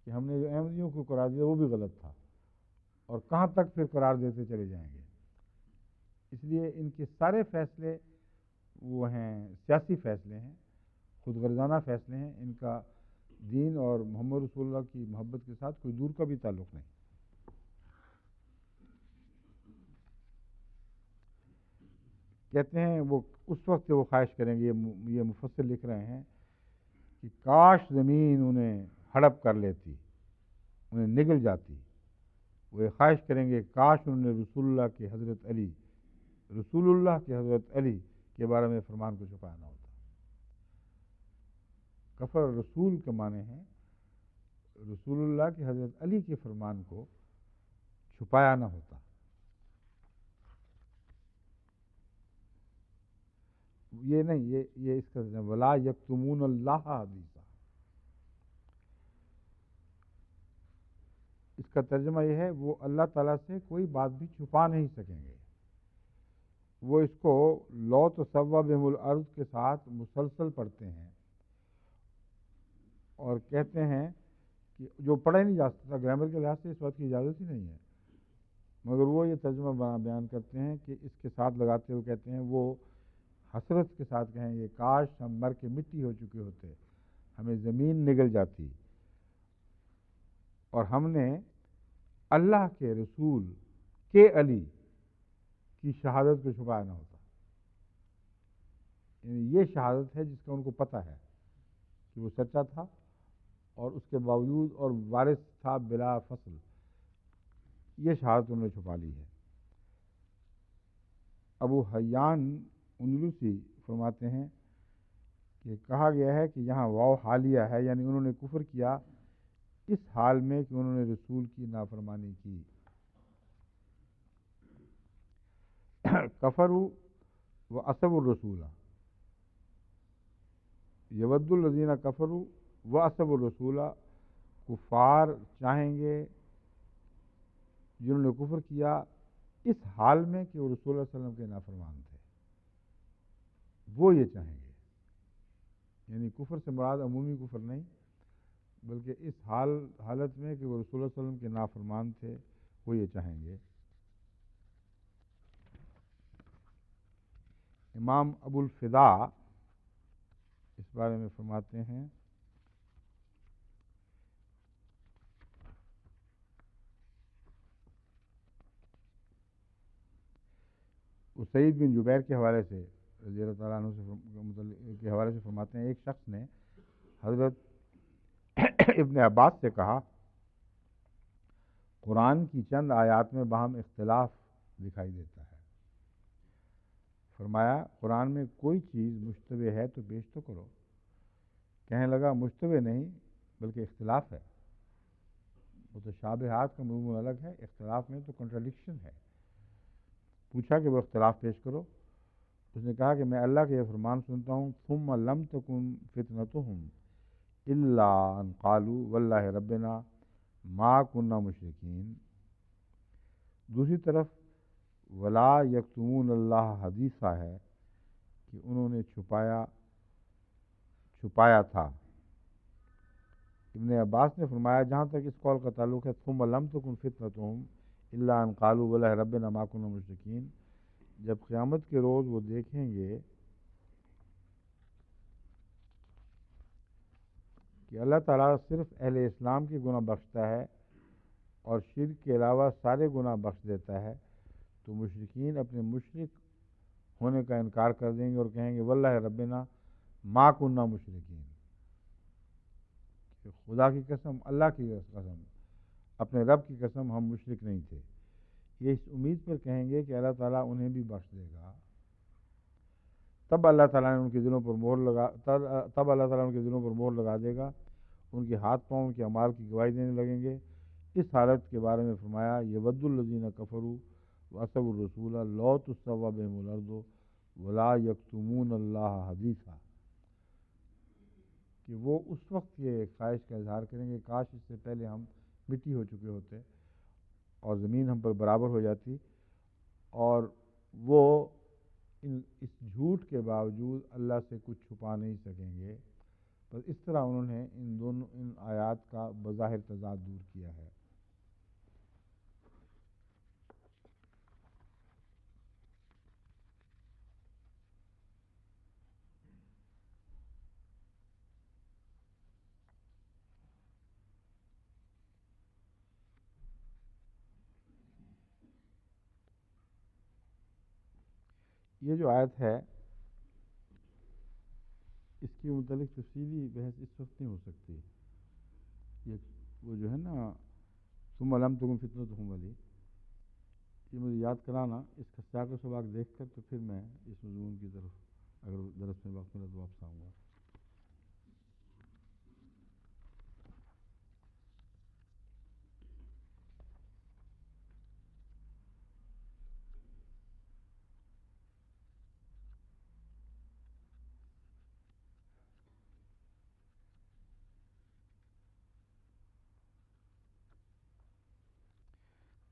کہ ہم نے جو احمدیوں کو قرار دیا وہ بھی غلط تھا، اور کہاں تک پھر قرار دیتے چلے جائیں گے۔ اس لیے ان کے سارے فیصلے وہ ہیں سیاسی فیصلے ہیں، خود غرضانہ فیصلے ہیں، ان کا دین اور محمد رسول اللہ کی محبت کے ساتھ کوئی دور کا بھی تعلق نہیں۔ کہتے ہیں وہ اس وقت وہ خواہش کریں گے، یہ مفسر لکھ رہے ہیں کہ کاش زمین انہیں ہڑپ کر لیتی، انہیں نگل جاتی۔ وہ یہ خواہش کریں گے کاش انہوں نے رسول اللہ کے حضرت علی کے بارے میں فرمان کو چھپایا نہ ہوتا۔ کفر رسول کے معنی ہیں رسول اللہ کے حضرت علی کے فرمان کو چھپایا نہ ہوتا۔ یہ نہیں، یہ اس کا ولا یکتمون اللہ حدیثا، اس کا ترجمہ یہ ہے وہ اللہ تعالیٰ سے کوئی بات بھی چھپا نہیں سکیں گے۔ وہ اس کو لو تصوّ بہم الارض کے ساتھ مسلسل پڑھتے ہیں اور کہتے ہیں کہ جو پڑھا ہی نہیں جا سکتا، گرامر کے لحاظ سے اس بات کی اجازت ہی نہیں ہے، مگر وہ یہ ترجمہ بیان کرتے ہیں کہ اس کے ساتھ لگاتے ہوئے کہتے ہیں وہ حسرت کے ساتھ کہیں گے کاش ہم مر کے مٹی ہو چکے ہوتے، ہمیں زمین نگل جاتی، اور ہم نے اللہ کے رسول کے علی کی شہادت کو چھپایا نہ ہوتا. یعنی یہ شہادت ہے جس کا ان کو پتہ ہے کہ وہ سچا تھا، اور اس کے باوجود اور وارث تھا بلا فصل. یہ شہادت انہوں نے چھپا لی ہے. ابو حیان اندلسی فرماتے ہیں کہ کہا گیا ہے کہ یہاں واو حالیہ ہے، یعنی انہوں نے کفر کیا اس حال میں کہ انہوں نے رسول کی نافرمانی کی. کفروا وعصوا الرسول، یود الذین کفروا وعصوا الرسول، کفار چاہیں گے جنہوں نے کفر کیا اس حال میں کہ وہ رسول اللہ علیہ وسلم کے نافرمان تھے، وہ یہ چاہیں گے. یعنی کفر سے مراد عمومی کفر نہیں، بلکہ اس حالت میں کہ وہ رسول اللہ علیہ وسلم کے نافرمان تھے، وہ یہ چاہیں گے. امام ابو الفدا اس بارے میں فرماتے ہیں سعید بن جبیر کے حوالے سے رضی اللہ تعالیٰ عنہ سے کے حوالے سے فرماتے ہیں ایک شخص نے حضرت ابن عباس سے کہا قرآن کی چند آیات میں باہم اختلاف دکھائی دیتا ہے. فرمایا قرآن میں کوئی چیز مشتبہ ہے تو پیش تو کرو. کہنے لگا مشتبہ نہیں بلکہ اختلاف ہے. متشابہات کا مضمون الگ ہے، اختلاف میں تو کنٹراڈکشن ہے. پوچھا کہ وہ اختلاف پیش کرو. اس نے کہا کہ میں اللہ کے یہ فرمان سنتا ہوں ثم لم تکن فتنتهم الا ان قالوا واللہ ربنا ما كنا مشرکین. دوسری طرف ولا یکتمون اللہ حدیثہ ہے کہ انہوں نے چھپایا تھا. ابن عباس نے فرمایا جہاں تک اس قول کا تعلق ہے ثم لم تکن فتنتهم الا ان قالوا واللہ ربنا ما كنا مشرکین، جب قیامت کے روز وہ دیکھیں گے کہ اللہ تعالیٰ صرف اہل اسلام کے گناہ بخشتا ہے اور شرک کے علاوہ سارے گناہ بخش دیتا ہے، تو مشرکین اپنے مشرک ہونے کا انکار کر دیں گے اور کہیں گے واللہ ربنا ما کننا مشرکین، کہ خدا کی قسم، اللہ کی قسم، اپنے رب کی قسم ہم مشرک نہیں تھے. یہ اس امید پر کہیں گے کہ اللہ تعالیٰ انہیں بھی بخش دے گا. تب اللہ تعالیٰ نے ان کے دلوں پر مہر لگا دے گا. ان کے ہاتھ پاؤں ان کے اعمال کی گواہی دینے لگیں گے. اس حالت کے بارے میں فرمایا یود الذین کفروا وعصوا الرسول لو تسوی بہم الارض ولا یکتمون اللہ حدیثا، کہ وہ اس وقت یہ خواہش کا اظہار کریں گے کاش اس سے پہلے ہم مٹی ہو چکے ہوتے اور زمین ہم پر برابر ہو جاتی. اور وہ اس جھوٹ کے باوجود اللہ سے کچھ چھپا نہیں سکیں گے. بس اس طرح انہوں نے ان آیات کا بظاہر تضاد دور کیا ہے. یہ جو آیت ہے اس کی متعلق تفصیلی بحث اس وقت نہیں ہو سکتی. یہ وہ جو ہے نا ثم لم تکن فتنتهم والی، یہ مجھے یاد کرانا، اس کا سیاق و سباق دیکھ کر تو پھر میں اس مضمون کی طرف اگر درس میں وقت ملا تو واپس آؤں گا.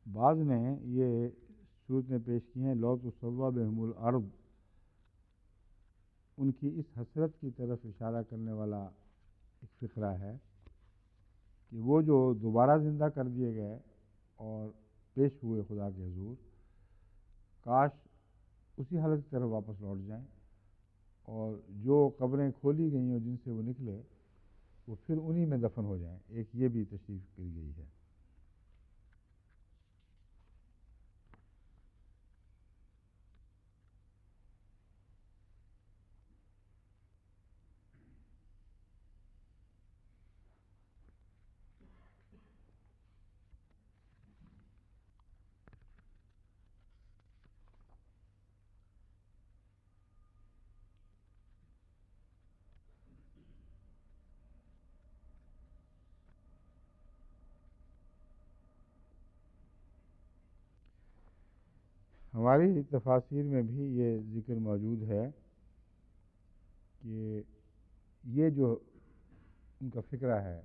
بعض نے یہ صورتیں پیش کی ہیں لو تسوی بہم الارض، ان کی اس حسرت کی طرف اشارہ کرنے والا ایک فقرہ ہے کہ وہ جو دوبارہ زندہ کر دیے گئے اور پیش ہوئے خدا کے حضور، کاش اسی حالت کی طرف واپس لوٹ جائیں، اور جو قبریں کھولی گئیں اور جن سے وہ نکلے وہ پھر انہی میں دفن ہو جائیں. ایک یہ بھی تشریف کی گئی ہے. ہماری تفاسیر میں بھی یہ ذکر موجود ہے کہ یہ جو ان کا فکرہ ہے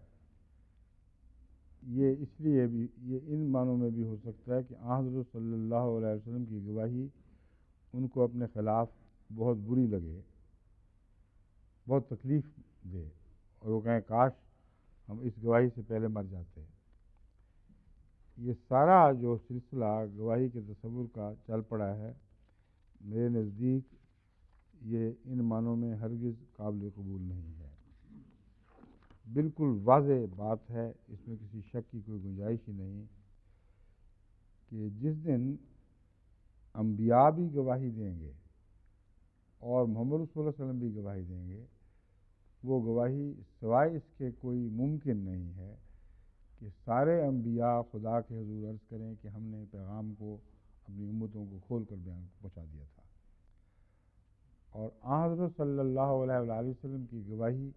یہ اس لیے بھی، یہ ان معنوں میں بھی ہو سکتا ہے کہ حضرت صلی اللہ علیہ وسلم کی گواہی ان کو اپنے خلاف بہت بری لگے، بہت تکلیف دے، اور وہ کہیں کاش ہم اس گواہی سے پہلے مر جاتے. یہ سارا جو سلسلہ گواہی کے تصور کا چل پڑا ہے، میرے نزدیک یہ ان معنوں میں ہرگز قابل قبول نہیں ہے. بالکل واضح بات ہے، اس میں کسی شک کی کوئی گنجائش ہی نہیں کہ جس دن انبیاء بھی گواہی دیں گے اور محمد رسول اللہ علیہ وسلم بھی گواہی دیں گے، وہ گواہی سوائے اس کے کوئی ممکن نہیں ہے کہ سارے انبیاء خدا کے حضور عرض کریں کہ ہم نے پیغام کو اپنی امتوں کو کھول کر بیان پہنچا دیا تھا. اور حضرت صلی اللہ علیہ وآلہ وسلم کی گواہی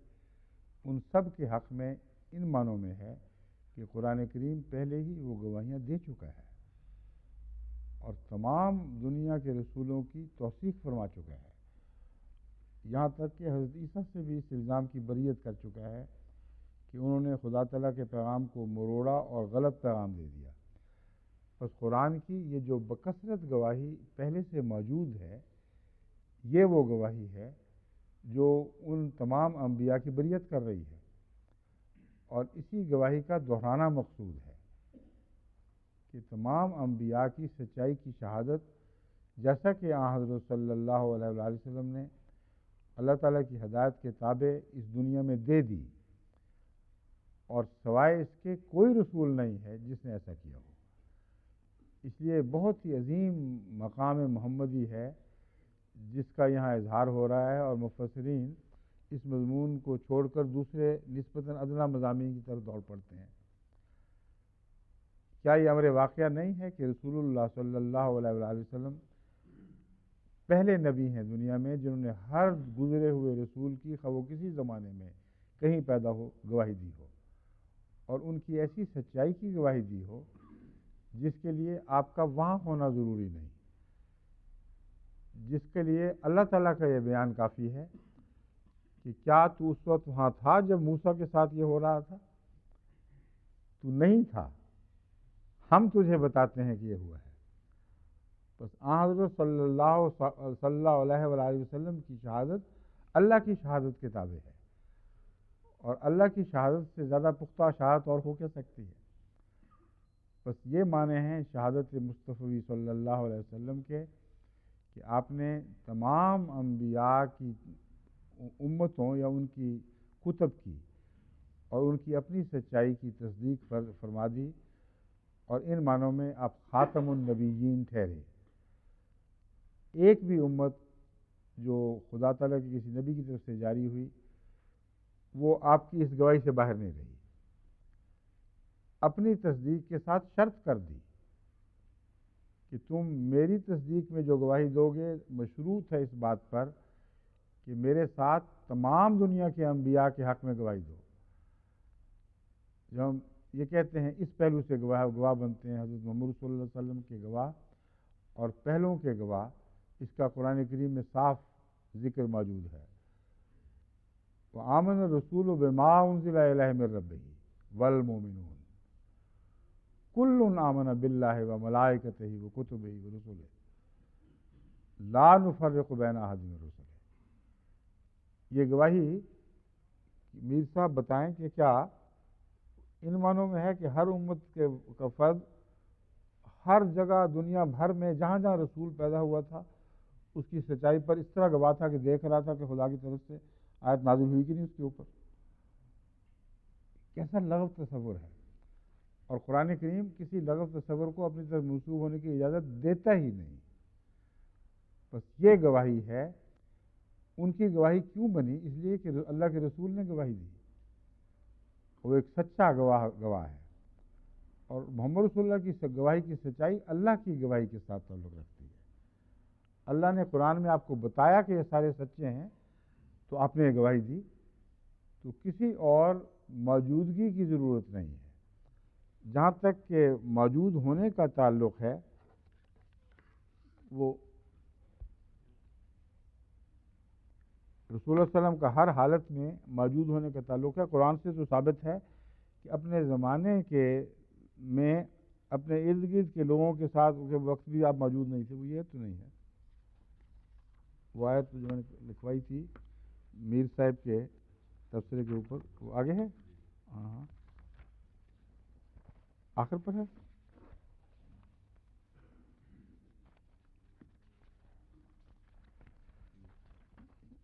ان سب کے حق میں ان معنوں میں ہے کہ قرآن کریم پہلے ہی وہ گواہیاں دے چکا ہے اور تمام دنیا کے رسولوں کی توثیق فرما چکا ہے، یہاں تک کہ حضرت عیسیٰ سے بھی اس الزام کی بریت کر چکا ہے کہ انہوں نے خدا تعالیٰ کے پیغام کو مروڑا اور غلط پیغام دے دیا. بس قرآن کی یہ جو بکثرت گواہی پہلے سے موجود ہے، یہ وہ گواہی ہے جو ان تمام انبیاء کی بریت کر رہی ہے، اور اسی گواہی کا دہرانا مقصود ہے کہ تمام انبیاء کی سچائی کی شہادت، جیسا کہ حضرت صلی اللہ علیہ وآلہ وسلم نے اللہ تعالیٰ کی ہدایت کے تابع اس دنیا میں دے دی، اور سوائے اس کے کوئی رسول نہیں ہے جس نے ایسا کیا ہو. اس لیے بہت ہی عظیم مقام محمدی ہے جس کا یہاں اظہار ہو رہا ہے، اور مفسرین اس مضمون کو چھوڑ کر دوسرے نسبتاً ادنیٰ مضامین کی طرف دوڑ پڑتے ہیں. کیا یہ امر واقعہ نہیں ہے کہ رسول اللہ صلی اللہ علیہ وآلہ وسلم پہلے نبی ہیں دنیا میں جنہوں نے ہر گزرے ہوئے رسول کی، خواہ وہ کسی زمانے میں کہیں پیدا ہو، گواہی دی ہو، اور ان کی ایسی سچائی کی گواہی دی ہو جس کے لیے آپ کا وہاں ہونا ضروری نہیں، جس کے لیے اللہ تعالیٰ کا یہ بیان کافی ہے کہ کیا تو اس وقت وہاں تھا جب موسیٰ کے ساتھ یہ ہو رہا تھا؟ تو نہیں تھا، ہم تجھے بتاتے ہیں کہ یہ ہوا ہے. بس حضرت صلی اللہ علیہ وآلہ وسلم کی شہادت اللہ کی شہادت کے تابع ہے، اور اللہ کی شہادت سے زیادہ پختہ شہادت اور ہو کیا سکتی ہے. بس یہ معنی ہیں شہادت مصطفی صلی اللہ علیہ وسلم کے کہ آپ نے تمام انبیاء کی امتوں یا ان کی کتب کی اور ان کی اپنی سچائی کی تصدیق فرما دی، اور ان معنوں میں آپ خاتم النبیین ٹھہرے. ایک بھی امت جو خدا تعالیٰ کی کسی نبی کی طرف سے جاری ہوئی وہ آپ کی اس گواہی سے باہر نہیں رہی. اپنی تصدیق کے ساتھ شرط کر دی کہ تم میری تصدیق میں جو گواہی دو گے مشروط ہے اس بات پر کہ میرے ساتھ تمام دنیا کے انبیاء کے حق میں گواہی دو. جب ہم یہ کہتے ہیں اس پہلو سے گواہ بنتے ہیں حضرت محمد صلی اللہ علیہ وسلم کے گواہ اور پہلوؤں کے گواہ، اس کا قرآن کریم میں صاف ذکر موجود ہے. وآمن الرسول بما انزل الیہ من ربہ والمؤمنون کل آمن باللہ وملائکتہ وکتبہ ورسلہ لا نفرق بین احد من رسلہ. یہ گواہی میر صاحب بتائیں کہ کیا ان معنوں میں ہے کہ ہر امت کا فرد ہر جگہ دنیا بھر میں جہاں جہاں رسول پیدا ہوا تھا اس کی سچائی پر اس طرح گواہ تھا کہ دیکھ رہا تھا کہ خدا کی طرف سے آیت نازل ہوئی کہ نہیں اس کے اوپر. کیسا لغو تصور ہے، اور قرآن کریم کسی لغو تصور کو اپنی طرف منسوب ہونے کی اجازت دیتا ہی نہیں. بس یہ گواہی ہے. ان کی گواہی کیوں بنی؟ اس لیے کہ اللہ کے رسول نے گواہی دی، وہ ایک سچا گواہ ہے، اور محمد رسول اللہ کی گواہی کی سچائی اللہ کی گواہی کے ساتھ تعلق رکھتی ہے. اللہ نے قرآن میں آپ کو بتایا کہ یہ سارے سچے ہیں تو آپ نے گواہی دی، تو کسی اور موجودگی کی ضرورت نہیں ہے. جہاں تک کہ موجود ہونے کا تعلق ہے، وہ رسول اللہ علیہ وسلم کا ہر حالت میں موجود ہونے کا تعلق ہے. قرآن سے تو ثابت ہے کہ اپنے زمانے میں اپنے ارد گرد کے لوگوں کے ساتھ کے وقت بھی آپ موجود نہیں تھے. وہ یہ تو نہیں ہے. وہ آیت جو میں نے لکھوائی تھی میر صاحب کے تبصرے کے اوپر، وہ آگے ہے، ہاں آخر پر ہے.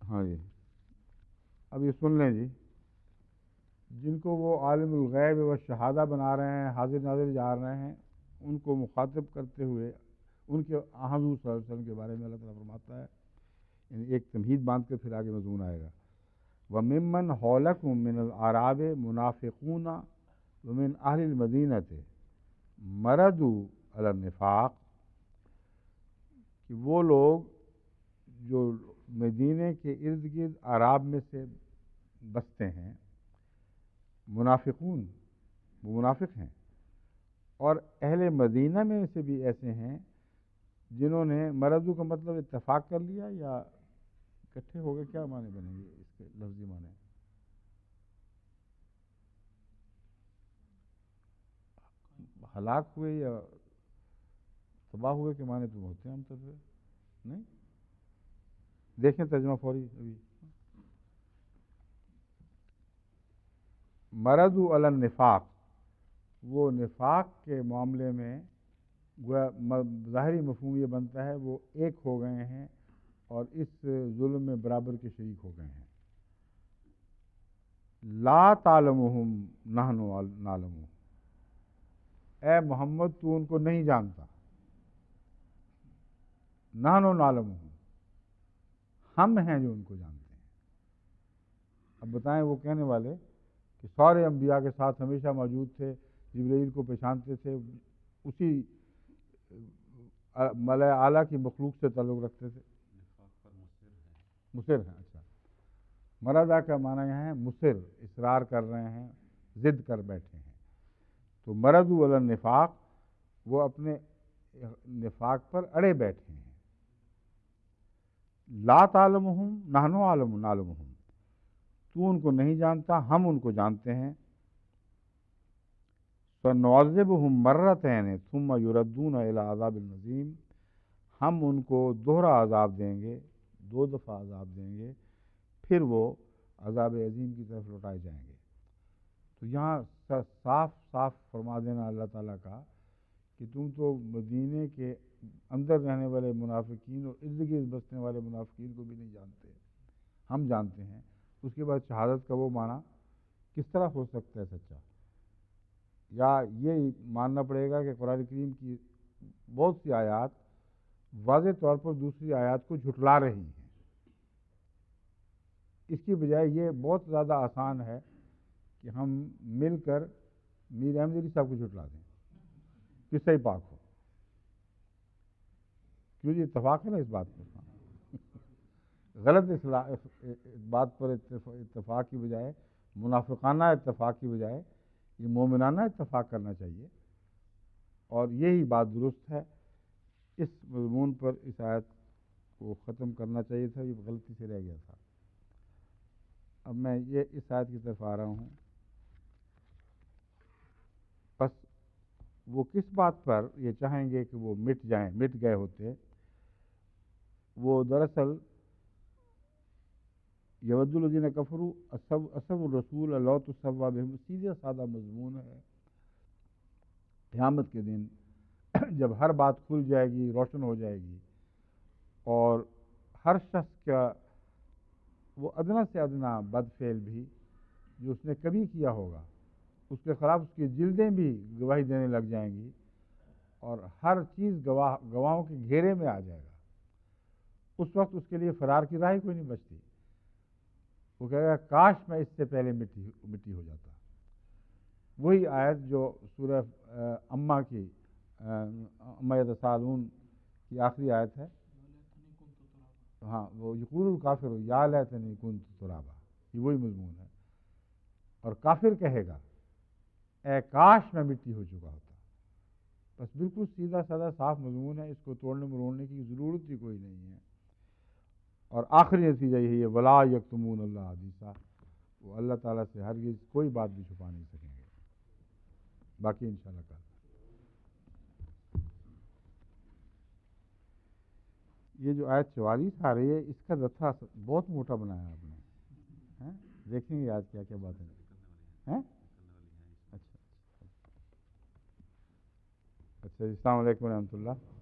ہاں جی، اب یہ سن لیں جی. جن کو وہ عالم الغیب و شہادہ بنا رہے ہیں، حاضر ناظر جا رہے ہیں، ان کو مخاطب کرتے ہوئے ان کے حضور صلی اللہ علیہ وسلم کے بارے میں اللہ تعالیٰ فرماتا ہے، یعنی ایک تمہید باندھ کے پھر آگے مضمون آئے گا. وَمِمَّنْ حَوْلَكُم مِّنَ الْأَعْرَابِ مُنَافِقُونَ وَمِنْ أَهْلِ الْمَدِينَةِ مَرَدُوا عَلَى النِّفَاقِ، کہ وہ لوگ جو مدینے کے ارد گرد اعراب میں سے بستے ہیں، منافقون وہ منافق ہیں، اور اہل مدینہ میں سے بھی ایسے ہیں جنہوں نے مردو کا مطلب اتفاق کر لیا یا اکٹھے ہو گئے، کیا معنی بنیں گے اس کے لفظی معنی؟ ہلاک ہوئے یا تباہ ہوئے کے معنی تو ہوتے ہیں ہم طرف نہیں. دیکھیں ترجمہ فوری ابھی. مردو علی النفاق، وہ نفاق کے معاملے میں ظاہری مفہوم یہ بنتا ہے وہ ایک ہو گئے ہیں اور اس ظلم میں برابر کے شریک ہو گئے ہیں. لا تعلمہم نحن نعلمہم، اے محمد تو ان کو نہیں جانتا. نحن نعلمہم، ہم ہیں جو ان کو جانتے ہیں. اب بتائیں وہ کہنے والے کہ سارے انبیاء کے ساتھ ہمیشہ موجود تھے، جبرائیل کو پہچانتے تھے، اسی ملائے اعلیٰ کی مخلوق سے تعلق رکھتے تھے. مصر ہیں. اچھا، مرادہ کا معنی یہاں ہے مصر، اصرار کر رہے ہیں، ضد کر بیٹھے ہیں. تو مرضوا علی النفاق، وہ اپنے نفاق پر اڑے بیٹھے ہیں. لا تعلمہم نحن نعلمہم، تو ان کو نہیں جانتا، ہم ان کو جانتے ہیں. فَنُعَذِّبُهُم مَّرَّتَيْنِ ثُمَّ يُرَدُّونَ إِلَىٰ عَذَابٍ عَظِيمٍ، ہم ان کو دوہرا عذاب دیں گے، 2 دفعہ عذاب دیں گے، پھر وہ عذاب عظیم کی طرف لوٹائے جائیں گے. تو یہاں صاف صاف فرما دینا اللہ تعالیٰ کا کہ تم تو مدینے کے اندر رہنے والے منافقین اور ارد گرد بسنے والے منافقین کو بھی نہیں جانتے، ہم جانتے ہیں. اس کے بعد شہادت کا وہ معنی کس طرح ہو سکتا ہے سچا؟ یا یہ ماننا پڑے گا کہ قرآن کریم کی بہت سی آیات واضح طور پر دوسری آیات کو جھٹلا رہی ہیں. اس کی بجائے یہ بہت زیادہ آسان ہے کہ ہم مل کر میر احمد علی صاحب کو جھٹلا دیں، قصہ پاک ہو. کیوں جی اتفاق ہے نا اس بات پر. غلط بات پر اتفاق کی بجائے، منافقانہ اتفاق کی بجائے یہ مومنانہ اتفاق کرنا چاہیے، اور یہی بات درست ہے. اس مضمون پر اس آیت کو ختم کرنا چاہیے تھا، یہ غلطی سے رہ گیا تھا. اب میں یہ اس آیت کی طرف آ رہا ہوں. بس وہ کس بات پر یہ چاہیں گے کہ وہ مٹ جائیں، مٹ گئے ہوتے؟ وہ دراصل یود الذین کفروا اسوا الرسول لا تسویٰ بہم، سیدھا سادہ مضمون ہے. قیامت کے دن جب ہر بات کھل جائے گی، روشن ہو جائے گی، اور ہر شخص کا وہ ادنا سے ادنا بد فعل بھی جو اس نے کبھی کیا ہوگا اس کے خلاف اس کی جلدیں بھی گواہی دینے لگ جائیں گی، اور ہر چیز گواہوں کے گھیرے میں آ جائے گا۔ اس وقت اس کے لیے فرار کی راہ کوئی نہیں بچتی۔ وہ کہے گا کاش میں اس سے پہلے مٹی ہو جاتا۔ وہی آیت جو سورہ اما کی اما یتساءلون کی آخری آیت ہے، ہاں، وہ یقول الکافر یا لیتنی کنت ترابا، یہ وہی مضمون ہے۔ اور کافر کہے گا اے کاش میں مٹی ہو چکا ہوتا۔ بس بالکل سیدھا سادہ صاف مضمون ہے، اس کو توڑنے مروڑنے کی ضرورت ہی کوئی نہیں ہے۔ اور آخری نتیجہ یہی ہے ولا یکتمون اللہ حدیثا، وہ اللہ تعالیٰ سے ہرگز کوئی بات بھی چھپا نہیں سکیں گے۔ باقی انشاءاللہ کل۔ یہ جو آیت 44 آ رہی ہے، اس کا دفتر بہت موٹا بنایا آپ نے، دیکھیں گے آج کیا کیا باتیں ہیں۔ اچھا، السلام علیکم ورحمۃ اللہ۔